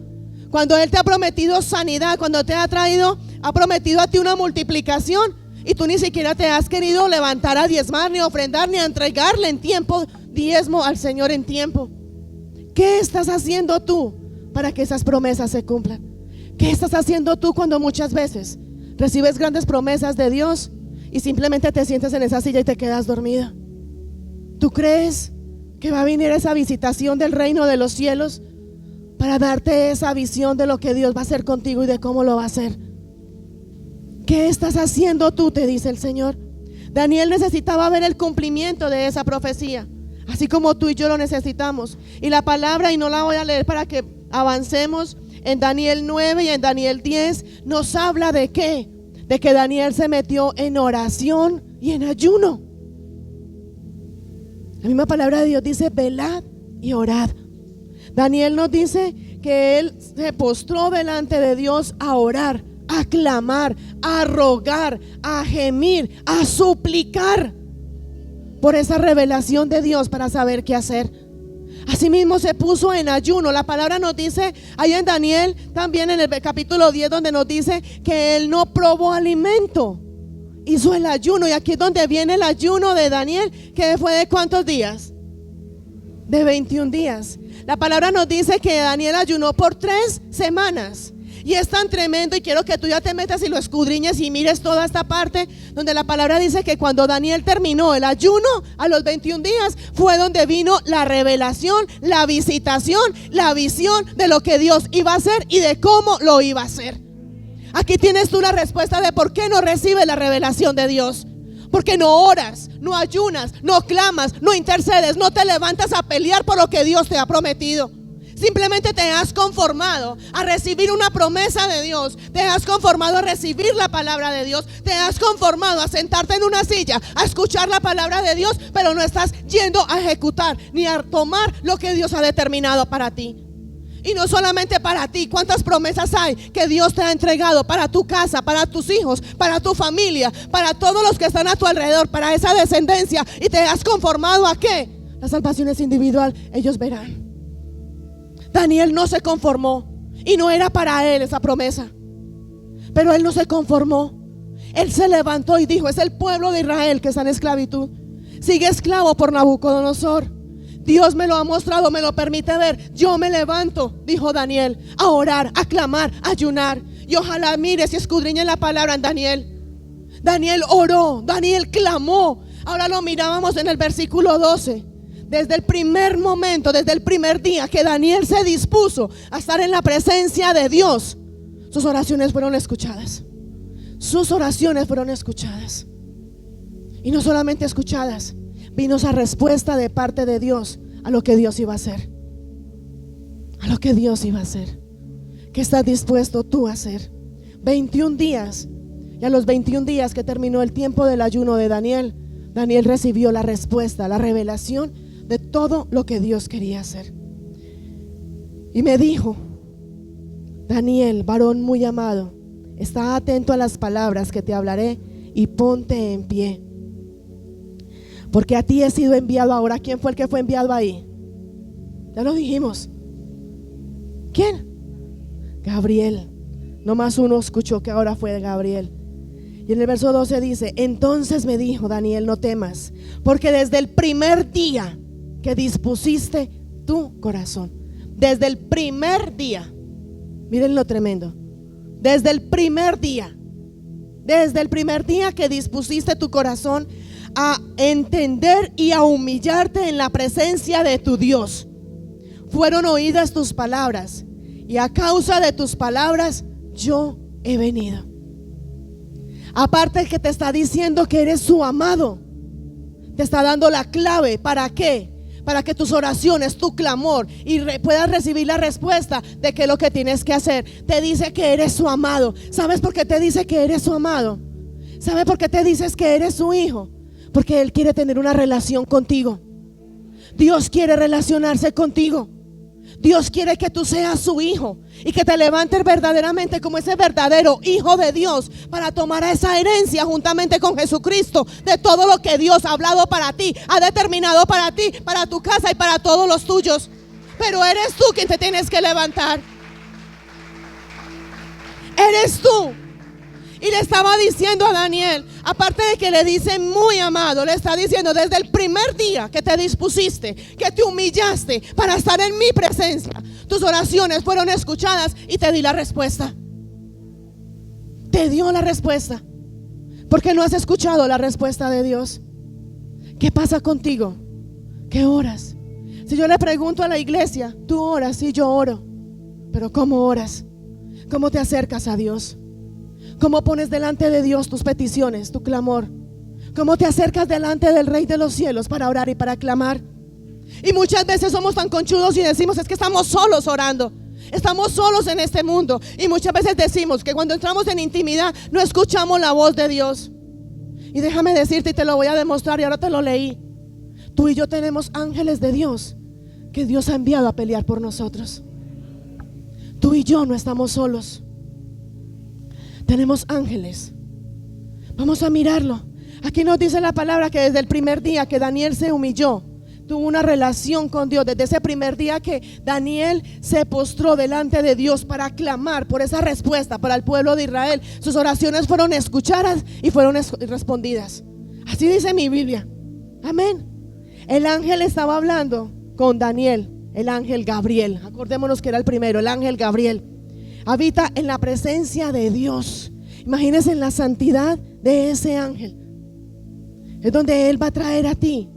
Cuando Él te ha prometido sanidad, cuando te ha prometido a ti una multiplicación, y tú ni siquiera te has querido levantar a diezmar, ni a ofrendar, ni a entregarle en tiempo diezmo al Señor en tiempo. ¿Qué estás haciendo tú para que esas promesas se cumplan? ¿Qué estás haciendo tú cuando muchas veces recibes grandes promesas de Dios y simplemente te sientas en esa silla y te quedas dormido? ¿Tú crees que va a venir esa visitación del reino de los cielos para darte esa visión de lo que Dios va a hacer contigo y de cómo lo va a hacer? ¿Qué estás haciendo tú?, te dice el Señor. Daniel necesitaba ver el cumplimiento de esa profecía, así como tú y yo lo necesitamos. Y la palabra, y no la voy a leer para que avancemos, en Daniel 9 y en Daniel 10 nos habla de ¿qué? De que Daniel se metió en oración y en ayuno. La misma palabra de Dios dice: velad y orad. Daniel nos dice que él se postró delante de Dios a orar, a clamar, a rogar, a gemir, a suplicar por esa revelación de Dios para saber qué hacer. Asimismo se puso en ayuno. La palabra nos dice ahí en Daniel, también en el capítulo 10, donde nos dice que él no probó alimento, hizo el ayuno. Y aquí es donde viene el ayuno de Daniel, que fue de ¿cuántos días? De 21 días. La palabra nos dice que Daniel ayunó por 3 semanas. Y es tan tremendo, y quiero que tú ya te metas y lo escudriñes y mires toda esta parte donde la palabra dice que cuando Daniel terminó el ayuno a los 21 días fue donde vino la revelación, la visitación, la visión de lo que Dios iba a hacer y de cómo lo iba a hacer. Aquí tienes tú la respuesta de por qué no recibes la revelación de Dios. Porque no oras, no ayunas, no clamas, no intercedes, no te levantas a pelear por lo que Dios te ha prometido. Simplemente te has conformado a recibir una promesa de Dios. Te has conformado a recibir la palabra de Dios. Te has conformado a sentarte en una silla, a escuchar la palabra de Dios, pero no estás yendo a ejecutar ni a tomar lo que Dios ha determinado para ti. Y no solamente para ti. ¿Cuántas promesas hay que Dios te ha entregado para tu casa, para tus hijos, para tu familia, para todos los que están a tu alrededor, para esa descendencia? Y te has conformado ¿a qué? La salvación es individual, ellos verán. Daniel no se conformó y no era para él esa promesa, pero él no se conformó. Él se levantó y dijo: es el pueblo de Israel que está en esclavitud, sigue esclavo por Nabucodonosor. Dios me lo ha mostrado, me lo permite ver. Yo me levanto, dijo Daniel, a orar, a clamar, a ayunar. Y ojalá mires y escudriñen la palabra en Daniel. Daniel oró, Daniel clamó. Ahora lo mirábamos en el versículo 12. Desde el primer momento, desde el primer día que Daniel se dispuso a estar en la presencia de Dios, sus oraciones fueron escuchadas. Sus oraciones fueron escuchadas. Y no solamente escuchadas, vino esa respuesta de parte de Dios a lo que Dios iba a hacer. A lo que Dios iba a hacer. ¿Qué estás dispuesto tú a hacer? 21 días. Y a los 21 días que terminó el tiempo del ayuno de Daniel, Daniel recibió la respuesta, la revelación de todo lo que Dios quería hacer. Y me dijo: Daniel, varón muy amado, está atento a las palabras que te hablaré y ponte en pie, porque a ti he sido enviado ahora. ¿Quién fue el que fue enviado ahí? Ya lo dijimos. ¿Quién? Gabriel. No más uno escuchó que ahora fue Gabriel. Y en el verso 12 dice: entonces me dijo Daniel, no temas, porque desde el primer día que dispusiste tu corazón, desde el primer día, miren lo tremendo, desde el primer día que dispusiste tu corazón a entender y a humillarte en la presencia de tu Dios, fueron oídas tus palabras, y a causa de tus palabras yo he venido. Aparte que te está diciendo que eres su amado, te está dando la clave. ¿Para qué? Para que tus oraciones, tu clamor puedas recibir la respuesta de qué es lo que tienes que hacer. Te dice que eres su amado. ¿Sabes por qué te dice que eres su amado? ¿Sabes por qué te dices que eres su hijo? Porque Él quiere tener una relación contigo. Dios quiere relacionarse contigo. Dios quiere que tú seas su hijo y que te levantes verdaderamente como ese verdadero hijo de Dios para tomar esa herencia juntamente con Jesucristo de todo lo que Dios ha hablado para ti, ha determinado para ti, para tu casa y para todos los tuyos. Pero eres tú quien te tienes que levantar. Eres tú. Y le estaba diciendo a Daniel, aparte de que le dice muy amado, le está diciendo: desde el primer día que te dispusiste, que te humillaste para estar en mi presencia, tus oraciones fueron escuchadas y te di la respuesta. Te dio la respuesta. Porque no has escuchado la respuesta de Dios. ¿Qué pasa contigo? ¿Qué oras? Si yo le pregunto a la iglesia, tú oras, sí, yo oro, pero ¿cómo oras? ¿Cómo te acercas a Dios? ¿Cómo pones delante de Dios tus peticiones, tu clamor? ¿Cómo te acercas delante del Rey de los cielos para orar y para clamar? Y muchas veces somos tan conchudos y decimos: es que estamos solos orando, estamos solos en este mundo. Y muchas veces decimos que cuando entramos en intimidad no escuchamos la voz de Dios. Y déjame decirte, y te lo voy a demostrar, y ahora te lo leí. Tú y yo tenemos ángeles de Dios que Dios ha enviado a pelear por nosotros. Tú y yo no estamos solos. Tenemos ángeles. Vamos a mirarlo. Aquí nos dice la palabra que desde el primer día que Daniel se humilló, tuvo una relación con Dios. Desde ese primer día que Daniel se postró delante de Dios para clamar por esa respuesta para el pueblo de Israel, sus oraciones fueron escuchadas y fueron respondidas. Así dice mi Biblia. Amén. El ángel estaba hablando con Daniel, el ángel Gabriel. Acordémonos que era el primero, el ángel Gabriel. Habita en la presencia de Dios. Imagínense en la santidad de ese ángel. Es donde Él va a traer a ti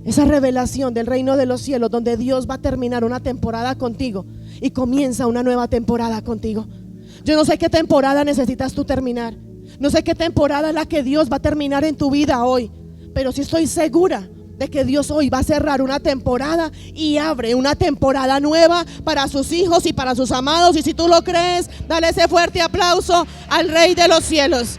esa revelación del reino de los cielos, donde Dios va a terminar una temporada contigo y comienza una nueva temporada contigo. Yo no sé qué temporada necesitas tú terminar. No sé qué temporada es la que Dios va a terminar en tu vida hoy. Pero sí estoy segura de que Dios hoy va a cerrar una temporada y abre una temporada nueva para sus hijos y para sus amados. Y si tú lo crees, dale ese fuerte aplauso al Rey de los cielos.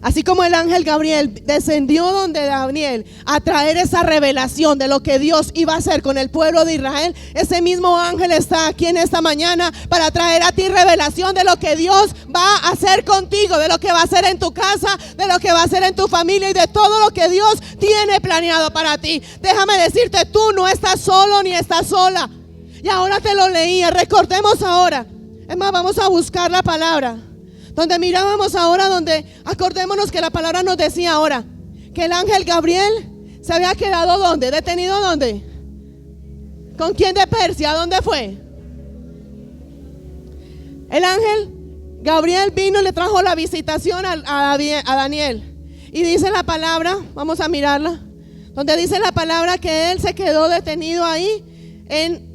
Así como el ángel Gabriel descendió donde Daniel a traer esa revelación de lo que Dios iba a hacer con el pueblo de Israel, ese mismo ángel está aquí en esta mañana para traer a ti revelación de lo que Dios va a hacer contigo, de lo que va a hacer en tu casa, de lo que va a hacer en tu familia y de todo lo que Dios tiene planeado para ti. Déjame decirte, tú no estás solo ni estás sola. Y ahora te lo leía, recordemos ahora. Es más, vamos a buscar la palabra. Donde mirábamos ahora, donde acordémonos que la palabra nos decía ahora que el ángel Gabriel se había quedado ¿dónde? ¿Detenido dónde? ¿Con quién de Persia? ¿Dónde fue? El ángel Gabriel vino y le trajo la visitación a Daniel. Y dice la palabra, vamos a mirarla, donde dice la palabra que él se quedó detenido ahí en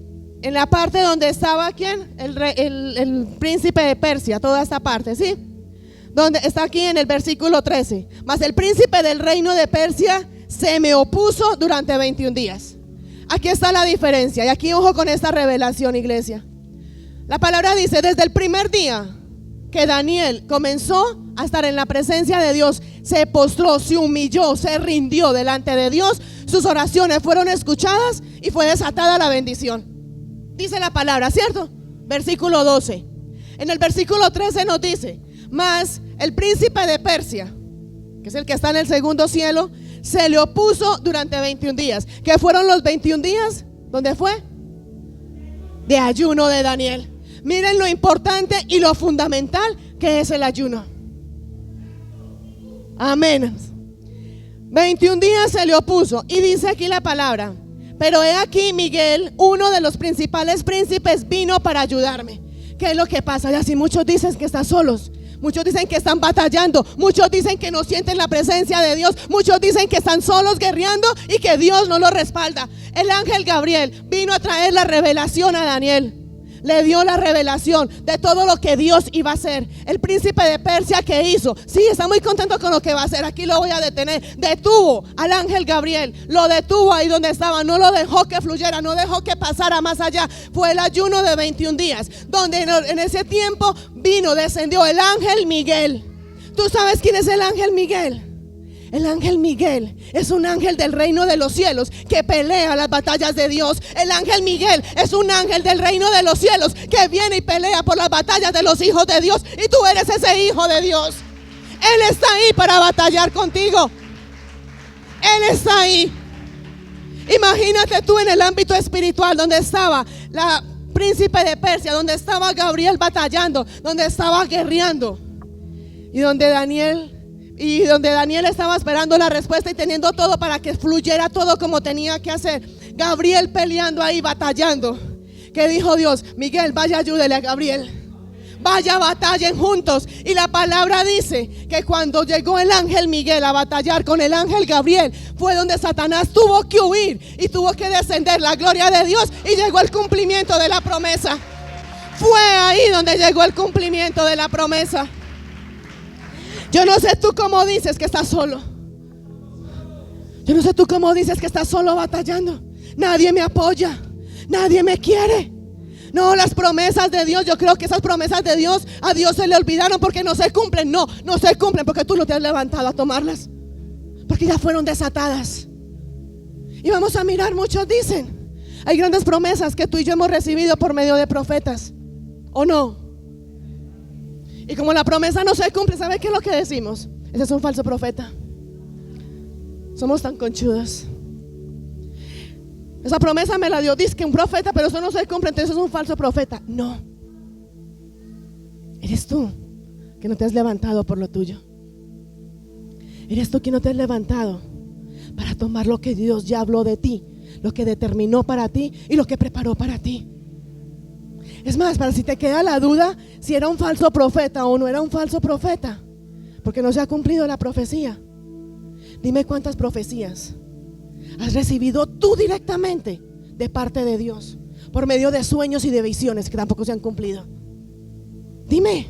la parte donde estaba ¿quién? El príncipe de Persia, toda esta parte, ¿sí? Donde está aquí en el versículo 13. Mas el príncipe del reino de Persia se me opuso durante 21 días. Aquí está la diferencia. Y aquí ojo con esta revelación, iglesia. La palabra dice, desde el primer día que Daniel comenzó a estar en la presencia de Dios, se postró, se humilló, se rindió delante de Dios, sus oraciones fueron escuchadas y fue desatada la bendición. Dice la palabra, ¿cierto? Versículo 12. En el versículo 13 nos dice, mas el príncipe de Persia, que es el que está en el segundo cielo, se le opuso durante 21 días. ¿Qué fueron los 21 días? ¿Dónde fue? De ayuno de Daniel. Miren lo importante y lo fundamental que es el ayuno. Amén. 21 días se le opuso. Y dice aquí la palabra, pero he aquí Miguel, uno de los principales príncipes, vino para ayudarme. ¿Qué es lo que pasa? Y así muchos dicen que están solos. Muchos dicen que están batallando. Muchos dicen que no sienten la presencia de Dios. Muchos dicen que están solos guerreando y que Dios no los respalda. El ángel Gabriel vino a traer la revelación a Daniel. Le dio la revelación de todo lo que Dios iba a hacer. El príncipe de Persia, ¿qué hizo? Sí, está muy contento con lo que va a hacer. Aquí lo voy a detener. Detuvo al ángel Gabriel. Lo detuvo ahí donde estaba. No lo dejó que fluyera. No dejó que pasara más allá. Fue el ayuno de 21 días. Donde en ese tiempo descendió el ángel Miguel. ¿Tú sabes quién es el ángel Miguel? El ángel Miguel es un ángel del reino de los cielos que pelea las batallas de Dios. El ángel Miguel es un ángel del reino de los cielos que viene y pelea por las batallas de los hijos de Dios. Y tú eres ese hijo de Dios. Él está ahí para batallar contigo. Él está ahí. Imagínate tú en el ámbito espiritual donde estaba la príncipe de Persia, donde estaba Gabriel batallando, donde estaba guerreando y donde Daniel estaba esperando la respuesta y teniendo todo para que fluyera todo como tenía que hacer. Gabriel peleando ahí, batallando. ¿Qué dijo Dios? Miguel, vaya, ayúdele a Gabriel. Vaya, batallen juntos. Y la palabra dice que cuando llegó el ángel Miguel a batallar con el ángel Gabriel, fue donde Satanás tuvo que huir y tuvo que descender la gloria de Dios y llegó el cumplimiento de la promesa. Fue ahí donde llegó el cumplimiento de la promesa. Yo no sé tú cómo dices que estás solo. Yo no sé tú cómo dices que estás solo batallando. Nadie me apoya. Nadie me quiere. No, las promesas de Dios, yo creo que esas promesas de Dios a Dios se le olvidaron porque no se cumplen. No se cumplen porque tú no te has levantado a tomarlas. Porque ya fueron desatadas. Y vamos a mirar, muchos dicen, hay grandes promesas que tú y yo hemos recibido por medio de profetas. ¿O no? Y como la promesa no se cumple, ¿sabe qué es lo que decimos? Ese es un falso profeta. Somos tan conchudos. Esa promesa me la dio, dice que un profeta, pero eso no se cumple, entonces es un falso profeta. No. Eres tú que no te has levantado por lo tuyo. Eres tú que no te has levantado para tomar lo que Dios ya habló de ti, lo que determinó para ti y lo que preparó para ti. Es más, para si te queda la duda si era un falso profeta o no era un falso profeta, porque no se ha cumplido la profecía. Dime cuántas profecías has recibido tú directamente de parte de Dios por medio de sueños y de visiones que tampoco se han cumplido. Dime.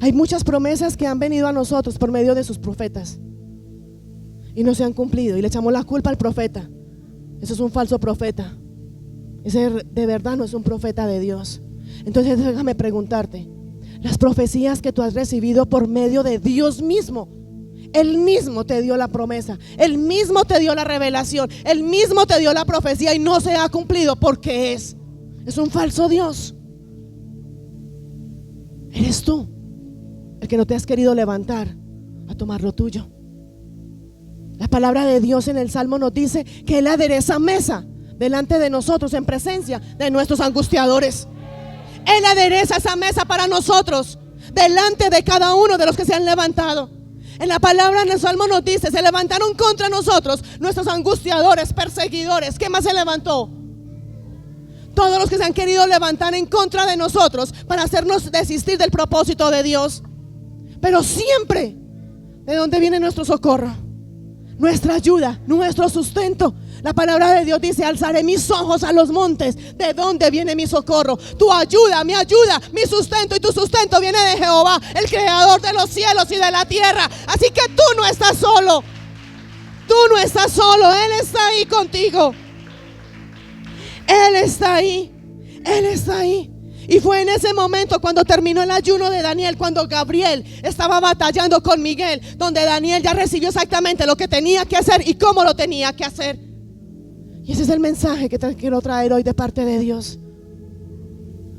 Hay muchas promesas que han venido a nosotros por medio de sus profetas y no se han cumplido y le echamos la culpa al profeta. Eso es un falso profeta. Ese de verdad no es un profeta de Dios. Entonces déjame preguntarte, Las profecías que tú has recibido por medio de Dios mismo. Él mismo te dio la promesa, Él mismo te dio la revelación, Él mismo te dio la profecía y no se ha cumplido porque es un falso Dios. Eres tú el que no te has querido levantar a tomar lo tuyo. La palabra de Dios en el Salmo nos dice que Él adereza mesa delante de nosotros en presencia de nuestros angustiadores. Él adereza esa mesa para nosotros delante de cada uno de los que se han levantado. En la palabra en el Salmo nos dice: se levantaron contra nosotros nuestros angustiadores, perseguidores. ¿Qué más se levantó? Todos los que se han querido levantar en contra de nosotros para hacernos desistir del propósito de Dios. Pero siempre, ¿de dónde viene nuestro socorro? Nuestra ayuda, nuestro sustento. La palabra de Dios dice: alzaré mis ojos a los montes. ¿De dónde viene mi socorro? Tu ayuda, mi sustento, y tu sustento viene de Jehová, el creador de los cielos y de la tierra. Así que tú no estás solo. Tú no estás solo. Él está ahí contigo. Él está ahí. Él está ahí. Y fue en ese momento cuando terminó el ayuno de Daniel, cuando Gabriel estaba batallando con Miguel, donde Daniel ya recibió exactamente lo que tenía que hacer y cómo lo tenía que hacer. Y ese es el mensaje que te quiero traer hoy de parte de Dios.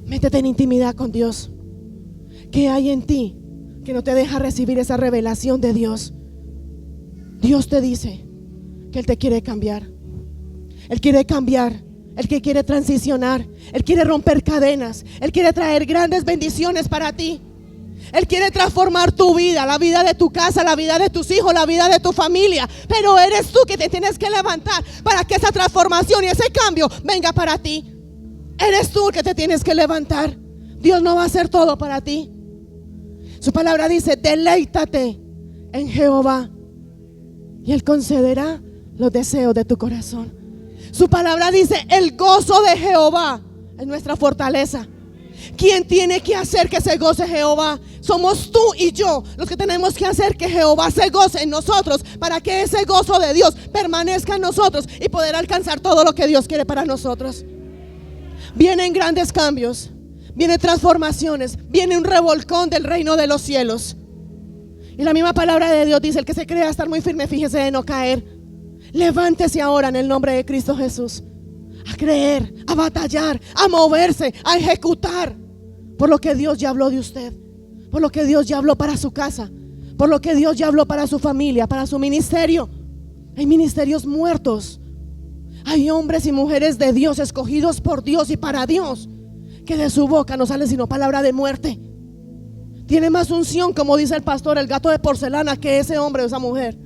Métete en intimidad con Dios. ¿Qué hay en ti que no te deja recibir esa revelación de Dios? Dios te dice que Él te quiere cambiar. Él quiere cambiar. Él que quiere transicionar. Él quiere romper cadenas. Él quiere traer grandes bendiciones para ti. Él quiere transformar tu vida, la vida de tu casa, la vida de tus hijos, la vida de tu familia. Pero eres tú que te tienes que levantar para que esa transformación y ese cambio venga para ti. Eres tú que te tienes que levantar. Dios no va a hacer todo para ti. Su palabra dice: deleítate en Jehová y Él concederá los deseos de tu corazón. Su palabra dice: el gozo de Jehová es nuestra fortaleza. ¿Quién tiene que hacer que se goce Jehová? Somos tú y yo los que tenemos que hacer que Jehová se goce en nosotros, para que ese gozo de Dios permanezca en nosotros y poder alcanzar todo lo que Dios quiere para nosotros. Vienen grandes cambios, vienen transformaciones, viene un revolcón del reino de los cielos. Y la misma palabra de Dios dice: el que se crea estar muy firme, fíjese de no caer. Levántese ahora en el nombre de Cristo Jesús a creer, a batallar, a moverse, a ejecutar por lo que Dios ya habló de usted, por lo que Dios ya habló para su casa, por lo que Dios ya habló para su familia, para su ministerio. Hay ministerios muertos. Hay hombres y mujeres de Dios, escogidos por Dios y para Dios, que de su boca no sale sino palabra de muerte. Tiene más unción, como dice el pastor, el gato de porcelana, que ese hombre o esa mujer.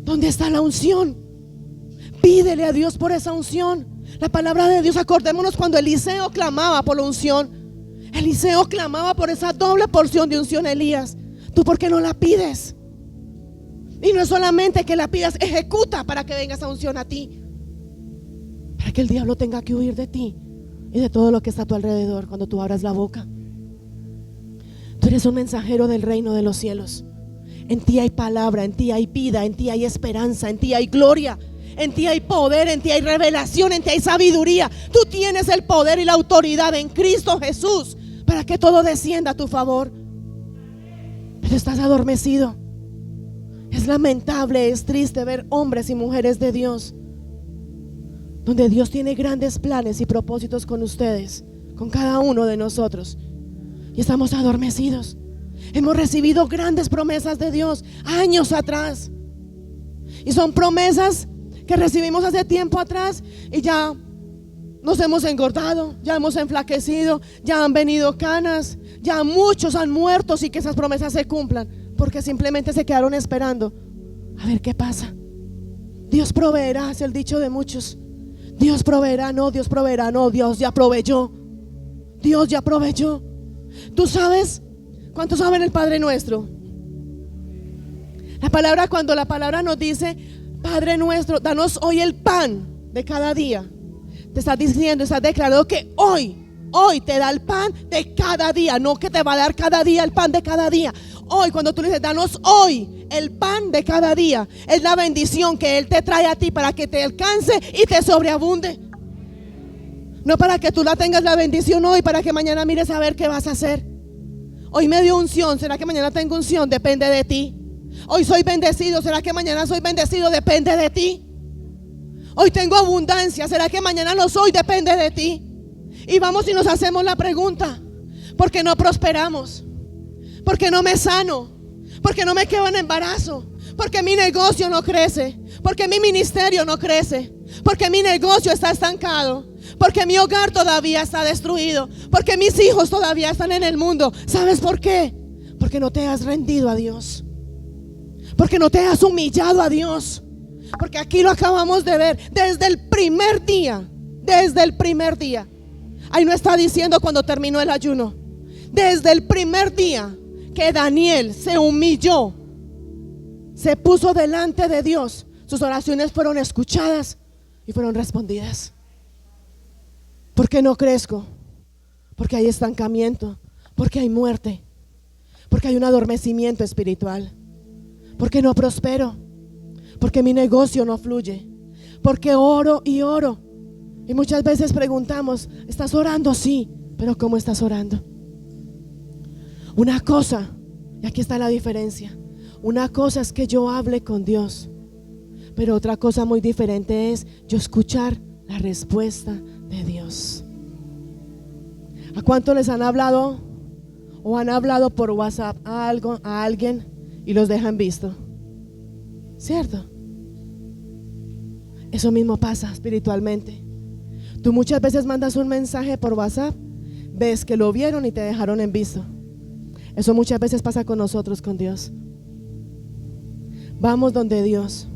¿Dónde está la unción? Pídele a Dios por esa unción. La palabra de Dios, acordémonos cuando Eliseo clamaba por la unción. Eliseo clamaba por esa doble porción de unción. Elías, ¿tú por qué no la pides? Y no es solamente que la pidas, ejecuta para que venga esa unción a ti, para que el diablo tenga que huir de ti y de todo lo que está a tu alrededor cuando tú abras la boca. Tú eres un mensajero del reino de los cielos. En ti hay palabra, en ti hay vida, en ti hay esperanza, en ti hay gloria, en ti hay poder, en ti hay revelación, en ti hay sabiduría. Tú tienes el poder y la autoridad en Cristo Jesús para que todo descienda a tu favor. Pero estás adormecido. Es lamentable, es triste ver hombres y mujeres de Dios, donde Dios tiene grandes planes y propósitos con ustedes, con cada uno de nosotros, y estamos adormecidos. Hemos recibido grandes promesas de Dios años atrás, y son promesas que recibimos hace tiempo atrás, y ya nos hemos engordado, ya hemos enflaquecido, ya han venido canas, ya muchos han muerto sin que esas promesas se cumplan, porque simplemente se quedaron esperando a ver qué pasa. Dios proveerá, es el dicho de muchos. Dios proveerá, no, Dios proveerá, no, Dios ya proveyó. Dios ya proveyó. ¿Tú sabes cuántos saben el Padre Nuestro? La palabra, cuando la palabra nos dice: Padre nuestro, danos hoy el pan de cada día, te estás diciendo, estás declarando que hoy te da el pan de cada día, no que te va a dar cada día el pan de cada día. Hoy, cuando tú le dices: danos hoy el pan de cada día, es la bendición que Él te trae a ti para que te alcance y te sobreabunde. No para que tú la tengas la bendición hoy, para que mañana mires a ver qué vas a hacer. Hoy me dio unción, ¿será que mañana tengo unción? Depende de ti. Hoy soy bendecido, ¿será que mañana soy bendecido? Depende de ti. Hoy tengo abundancia, ¿será que mañana lo soy? Depende de ti. Y vamos y nos hacemos la pregunta: ¿por qué no prosperamos? ¿Por qué no me sano? ¿Por qué no me quedo en embarazo? ¿Por qué mi negocio no crece? ¿Por qué mi ministerio no crece? ¿Por qué mi negocio está estancado? ¿Por qué mi hogar todavía está destruido? ¿Por qué mis hijos todavía están en el mundo? ¿Sabes por qué? Porque no te has rendido a Dios. Porque no te has humillado a Dios. Porque aquí lo acabamos de ver desde el primer día. Desde el primer día. Ahí no está diciendo cuando terminó el ayuno. Desde el primer día que Daniel se humilló, se puso delante de Dios, sus oraciones fueron escuchadas y fueron respondidas. ¿Por qué no crezco? Porque hay estancamiento, porque hay muerte, porque hay un adormecimiento espiritual, porque no prospero, porque mi negocio no fluye, porque oro y oro. Y muchas veces preguntamos: ¿estás orando? Sí, pero ¿cómo estás orando? Una cosa, y aquí está la diferencia, una cosa es que yo hable con Dios, pero otra cosa muy diferente es yo escuchar la respuesta de Dios. ¿A cuánto les han hablado o han hablado por WhatsApp a alguien y los dejan visto? ¿Cierto? Eso mismo pasa espiritualmente. Tú muchas veces mandas un mensaje por WhatsApp, ves que lo vieron y te dejaron en visto. Eso muchas veces pasa con nosotros, con Dios. Vamos donde Dios,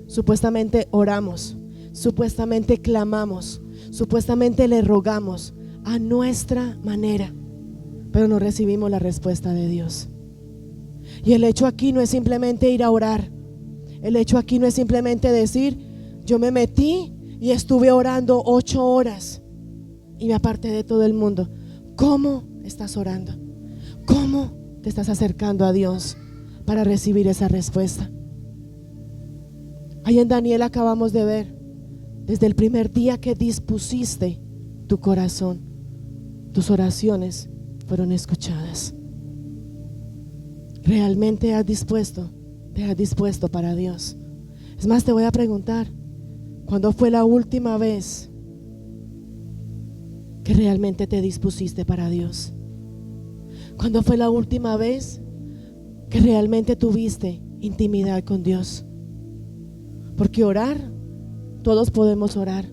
supuestamente oramos, supuestamente clamamos, supuestamente le rogamos a nuestra manera, pero no recibimos la respuesta de Dios. Y el hecho aquí no es simplemente ir a orar. El hecho aquí no es simplemente decir: yo me metí y estuve orando 8 horas y me aparté de todo el mundo. ¿Cómo estás orando? ¿Cómo te estás acercando a Dios para recibir esa respuesta? Ahí en Daniel acabamos de ver, desde el primer día que dispusiste tu corazón, tus oraciones fueron escuchadas. ¿Realmente te has dispuesto para Dios? Es más, te voy a preguntar: ¿cuándo fue la última vez que realmente te dispusiste para Dios? ¿Cuándo fue la última vez que realmente tuviste intimidad con Dios? Porque orar, todos podemos orar.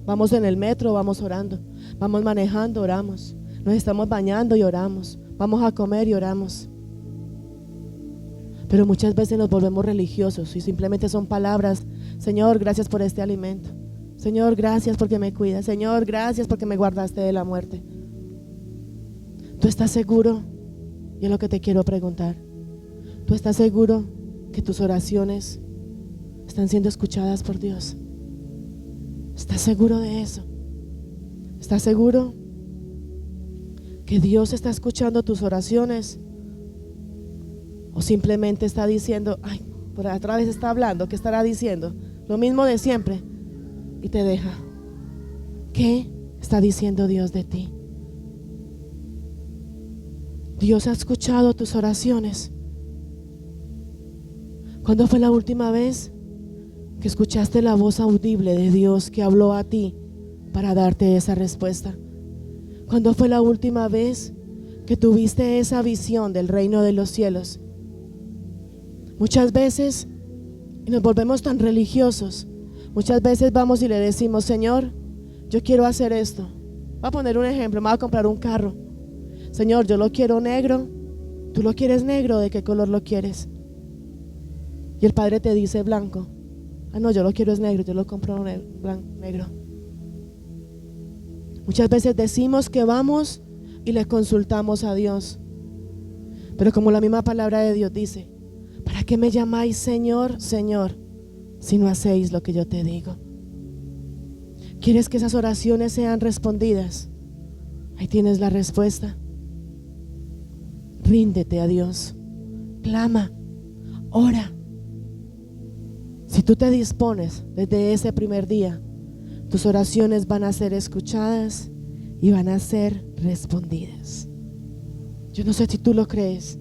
Vamos en el metro, vamos orando. Vamos manejando, oramos. Nos estamos bañando y oramos. Vamos a comer y oramos. Pero muchas veces nos volvemos religiosos y simplemente son palabras: Señor, gracias por este alimento. Señor, gracias porque me cuidas. Señor, gracias porque me guardaste de la muerte. ¿Tú estás seguro? Y es lo que te quiero preguntar. ¿Tú estás seguro que tus oraciones están siendo escuchadas por Dios? ¿Estás seguro de eso? ¿Estás seguro que Dios está escuchando tus oraciones? ¿O simplemente está diciendo: ay, por otra vez está hablando, qué estará diciendo? Lo mismo de siempre, y te deja? ¿Qué está diciendo Dios de ti? Dios ha escuchado tus oraciones. ¿Cuándo fue la última vez que escuchaste la voz audible de Dios que habló a ti para darte esa respuesta? ¿Cuándo fue la última vez que tuviste esa visión del reino de los cielos? Muchas veces nos volvemos tan religiosos. Muchas veces vamos y le decimos: Señor, yo quiero hacer esto. Voy a poner un ejemplo: me voy a comprar un carro. Señor, yo lo quiero negro. ¿Tú lo quieres negro? ¿De qué color lo quieres? Y el Padre te dice blanco. Ah, no, yo lo quiero es negro, yo lo compro negro. Muchas veces decimos que vamos y le consultamos a Dios, pero como la misma palabra de Dios dice: ¿para qué me llamáis Señor, Señor, si no hacéis lo que yo te digo? ¿Quieres que esas oraciones sean respondidas? Ahí tienes la respuesta. Ríndete a Dios, clama, ora. Si tú te dispones desde ese primer día, tus oraciones van a ser escuchadas y van a ser respondidas. Yo no sé si tú lo crees,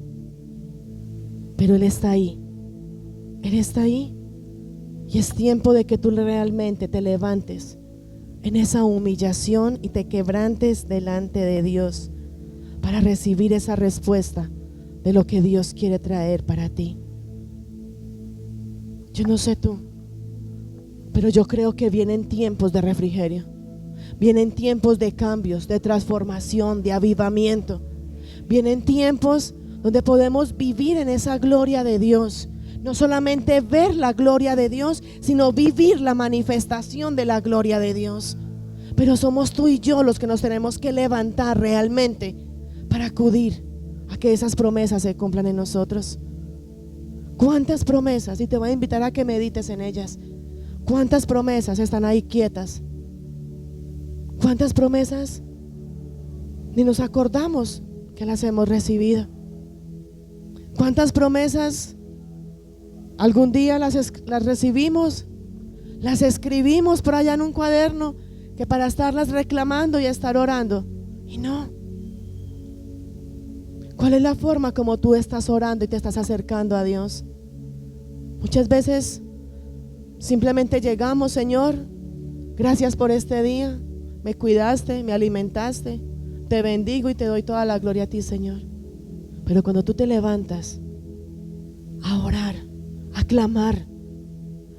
pero Él está ahí. Él está ahí. Y es tiempo de que tú realmente te levantes en esa humillación y te quebrantes delante de Dios para recibir esa respuesta de lo que Dios quiere traer para ti. Yo no sé tú, pero yo creo que vienen tiempos de refrigerio. Vienen tiempos de cambios, de transformación, de avivamiento. Vienen tiempos donde podemos vivir en esa gloria de Dios. No solamente ver la gloria de Dios, sino vivir la manifestación de la gloria de Dios. Pero somos tú y yo los que nos tenemos que levantar realmente para acudir a que esas promesas se cumplan en nosotros. ¿Cuántas promesas? Y te voy a invitar a que medites en ellas. ¿Cuántas promesas están ahí quietas? ¿Cuántas promesas ni nos acordamos que las hemos recibido? ¿Cuántas promesas algún día las recibimos, las escribimos por allá en un cuaderno, que para estarlas reclamando y estar orando? Y no. ¿Cuál es la forma como tú estás orando y te estás acercando a Dios? Muchas veces simplemente llegamos: Señor, gracias por este día, me cuidaste, me alimentaste, te bendigo y te doy toda la gloria a ti, Señor. Pero cuando tú te levantas a orar, a clamar,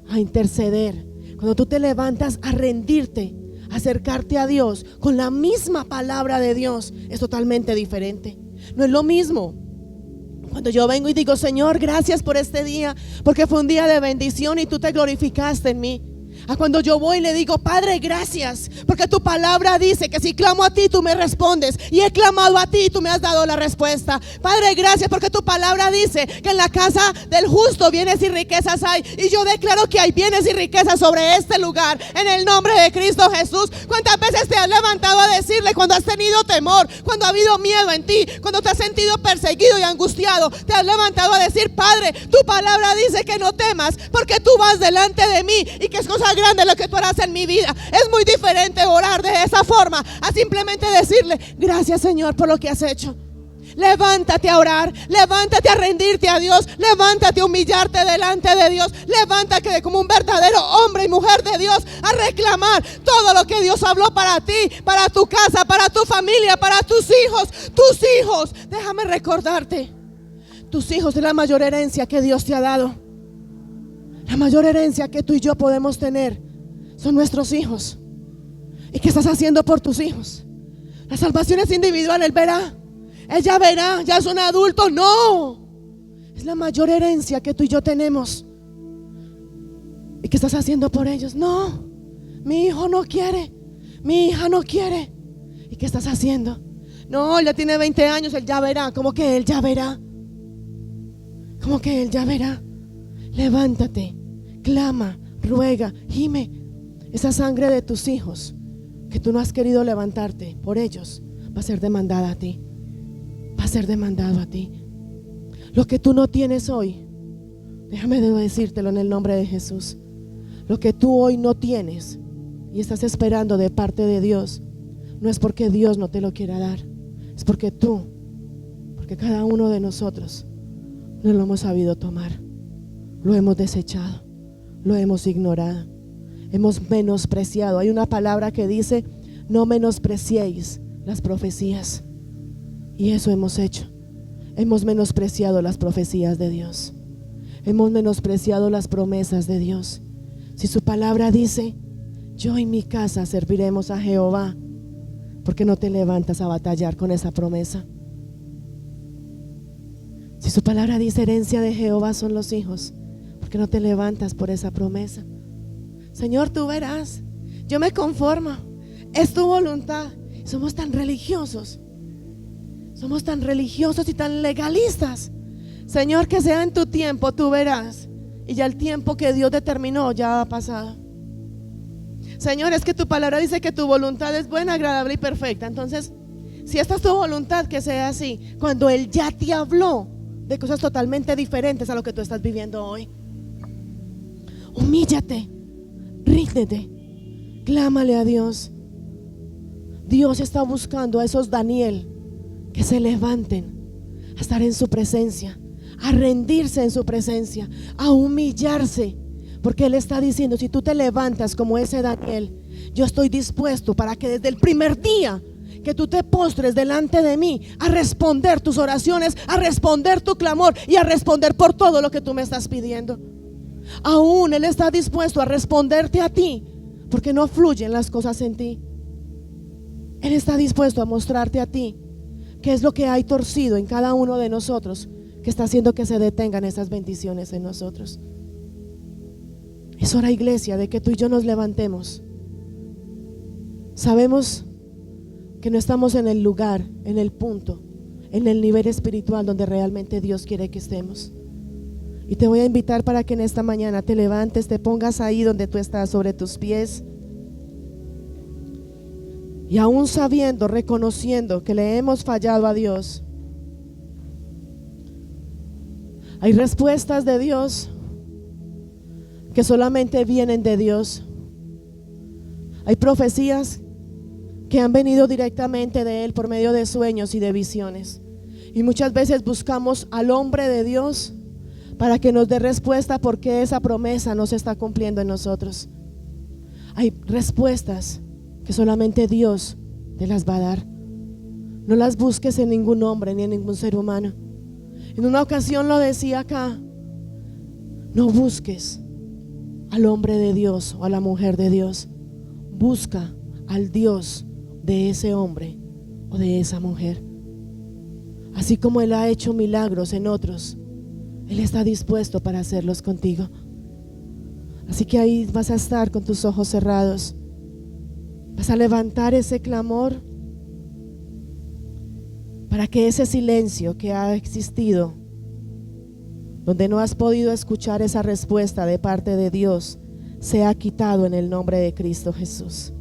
a interceder, cuando tú te levantas a rendirte, a acercarte a Dios con la misma palabra de Dios, es totalmente diferente. No es lo mismo cuando yo vengo y digo: Señor, gracias por este día, porque fue un día de bendición y tú te glorificaste en mí. A cuando yo voy y le digo: Padre, gracias, porque tu palabra dice que si clamo a ti tú me respondes, y he clamado a ti y tú me has dado la respuesta. Padre, gracias, porque tu palabra dice que en la casa del justo bienes y riquezas hay, y yo declaro que hay bienes y riquezas sobre este lugar, en el nombre de Cristo Jesús. ¿Cuántas veces te has levantado a decirle cuando has tenido temor, cuando ha habido miedo en ti, cuando te has sentido perseguido y angustiado? Te has levantado a decir: Padre, tu palabra dice que no temas, porque tú vas delante de mí y que es cosa grande lo que tú harás en mi vida. Es muy diferente orar de esa forma a simplemente decirle: gracias, Señor, por lo que has hecho. Levántate a orar, levántate a rendirte a Dios, levántate a humillarte delante de Dios, levántate como un verdadero hombre y mujer de Dios a reclamar todo lo que Dios habló para ti, para tu casa, para tu familia, para tus hijos. Tus hijos, déjame recordarte, tus hijos es la mayor herencia que Dios te ha dado. La mayor herencia que tú y yo podemos tener son nuestros hijos. ¿Y qué estás haciendo por tus hijos? La salvación es individual. Él verá, él ya verá, ya son adultos. No, es la mayor herencia que tú y yo tenemos. ¿Y qué estás haciendo por ellos? No, mi hijo no quiere, mi hija no quiere. ¿Y qué estás haciendo? No, él ya tiene 20 años, él ya verá. ¿Cómo que él ya verá? ¿Cómo que él ya verá? Levántate, clama, ruega, gime. Esa sangre de tus hijos que tú no has querido levantarte por ellos va a ser demandada a ti. Va a ser demandado a ti. Lo que tú no tienes hoy, déjame decírtelo en el nombre de Jesús. Lo que tú hoy no tienes y estás esperando de parte de Dios, no es porque Dios no te lo quiera dar, es porque cada uno de nosotros no lo hemos sabido tomar. Lo hemos desechado, lo hemos ignorado, hemos menospreciado. Hay una palabra que dice: no menospreciéis las profecías. Y eso hemos hecho. Hemos menospreciado las profecías de Dios. Hemos menospreciado las promesas de Dios. Si su palabra dice: yo y mi casa serviremos a Jehová, ¿por qué no te levantas a batallar con esa promesa? Si su palabra dice: herencia de Jehová son los hijos, ¿por qué no te levantas por esa promesa? Señor, tú verás, yo me conformo, es tu voluntad. Somos tan religiosos y tan legalistas. Señor, que sea en tu tiempo, tú verás. Y ya el tiempo que Dios determinó ya ha pasado. Señor, es que tu palabra dice que tu voluntad es buena, agradable y perfecta. Entonces, si esta es tu voluntad, que sea así. Cuando Él ya te habló de cosas totalmente diferentes a lo que tú estás viviendo hoy. Humíllate, ríndete, clámale a Dios. Dios está buscando a esos Daniel que se levanten a estar en su presencia, a rendirse en su presencia, a humillarse, porque Él está diciendo: si tú te levantas como ese Daniel, yo estoy dispuesto para que desde el primer día que tú te postres delante de mí, a responder tus oraciones, a responder tu clamor y a responder por todo lo que tú me estás pidiendo. Aún Él está dispuesto a responderte a ti, porque no fluyen las cosas en ti. Él está dispuesto a mostrarte a ti qué es lo que hay torcido en cada uno de nosotros, que está haciendo que se detengan esas bendiciones en nosotros. Es hora, iglesia, de que tú y yo nos levantemos. Sabemos que no estamos en el lugar, en el punto, en el nivel espiritual donde realmente Dios quiere que estemos. Y te voy a invitar para que en esta mañana te levantes, te pongas ahí donde tú estás, sobre tus pies. Y aún sabiendo, reconociendo que le hemos fallado a Dios, hay respuestas de Dios que solamente vienen de Dios. Hay profecías que han venido directamente de Él por medio de sueños y de visiones. Y muchas veces buscamos al hombre de Dios para que nos dé respuesta porque esa promesa no se está cumpliendo en nosotros. Hay respuestas que solamente Dios te las va a dar. No las busques en ningún hombre ni en ningún ser humano. En una ocasión lo decía acá: no busques al hombre de Dios o a la mujer de Dios. Busca al Dios de ese hombre o de esa mujer. Así como Él ha hecho milagros en otros, Él está dispuesto para hacerlos contigo. Así que ahí vas a estar con tus ojos cerrados. Vas a levantar ese clamor para que ese silencio que ha existido, donde no has podido escuchar esa respuesta de parte de Dios, sea quitado en el nombre de Cristo Jesús.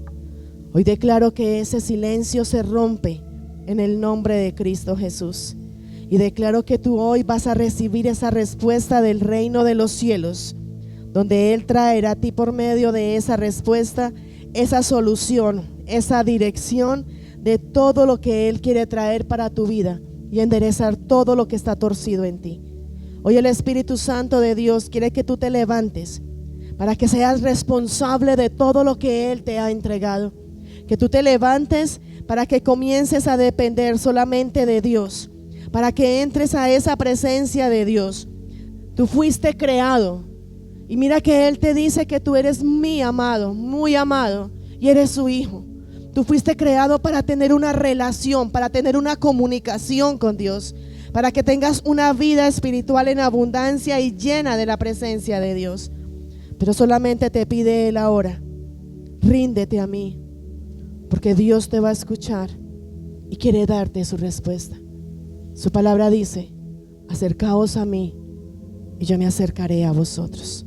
Hoy declaro que ese silencio se rompe en el nombre de Cristo Jesús. Y declaro que tú hoy vas a recibir esa respuesta del reino de los cielos, donde Él traerá a ti por medio de esa respuesta, esa solución, esa dirección de todo lo que Él quiere traer para tu vida y enderezar todo lo que está torcido en ti. Hoy el Espíritu Santo de Dios quiere que tú te levantes para que seas responsable de todo lo que Él te ha entregado. Que tú te levantes para que comiences a depender solamente de Dios, para que entres a esa presencia de Dios. Tú fuiste creado y mira que Él te dice que tú eres mi amado, muy amado, y eres su hijo. Tú fuiste creado para tener una relación, para tener una comunicación con Dios, para que tengas una vida espiritual en abundancia y llena de la presencia de Dios. Pero solamente te pide Él ahora: ríndete a mí, porque Dios te va a escuchar y quiere darte su respuesta. Su palabra dice: acercaos a mí y yo me acercaré a vosotros.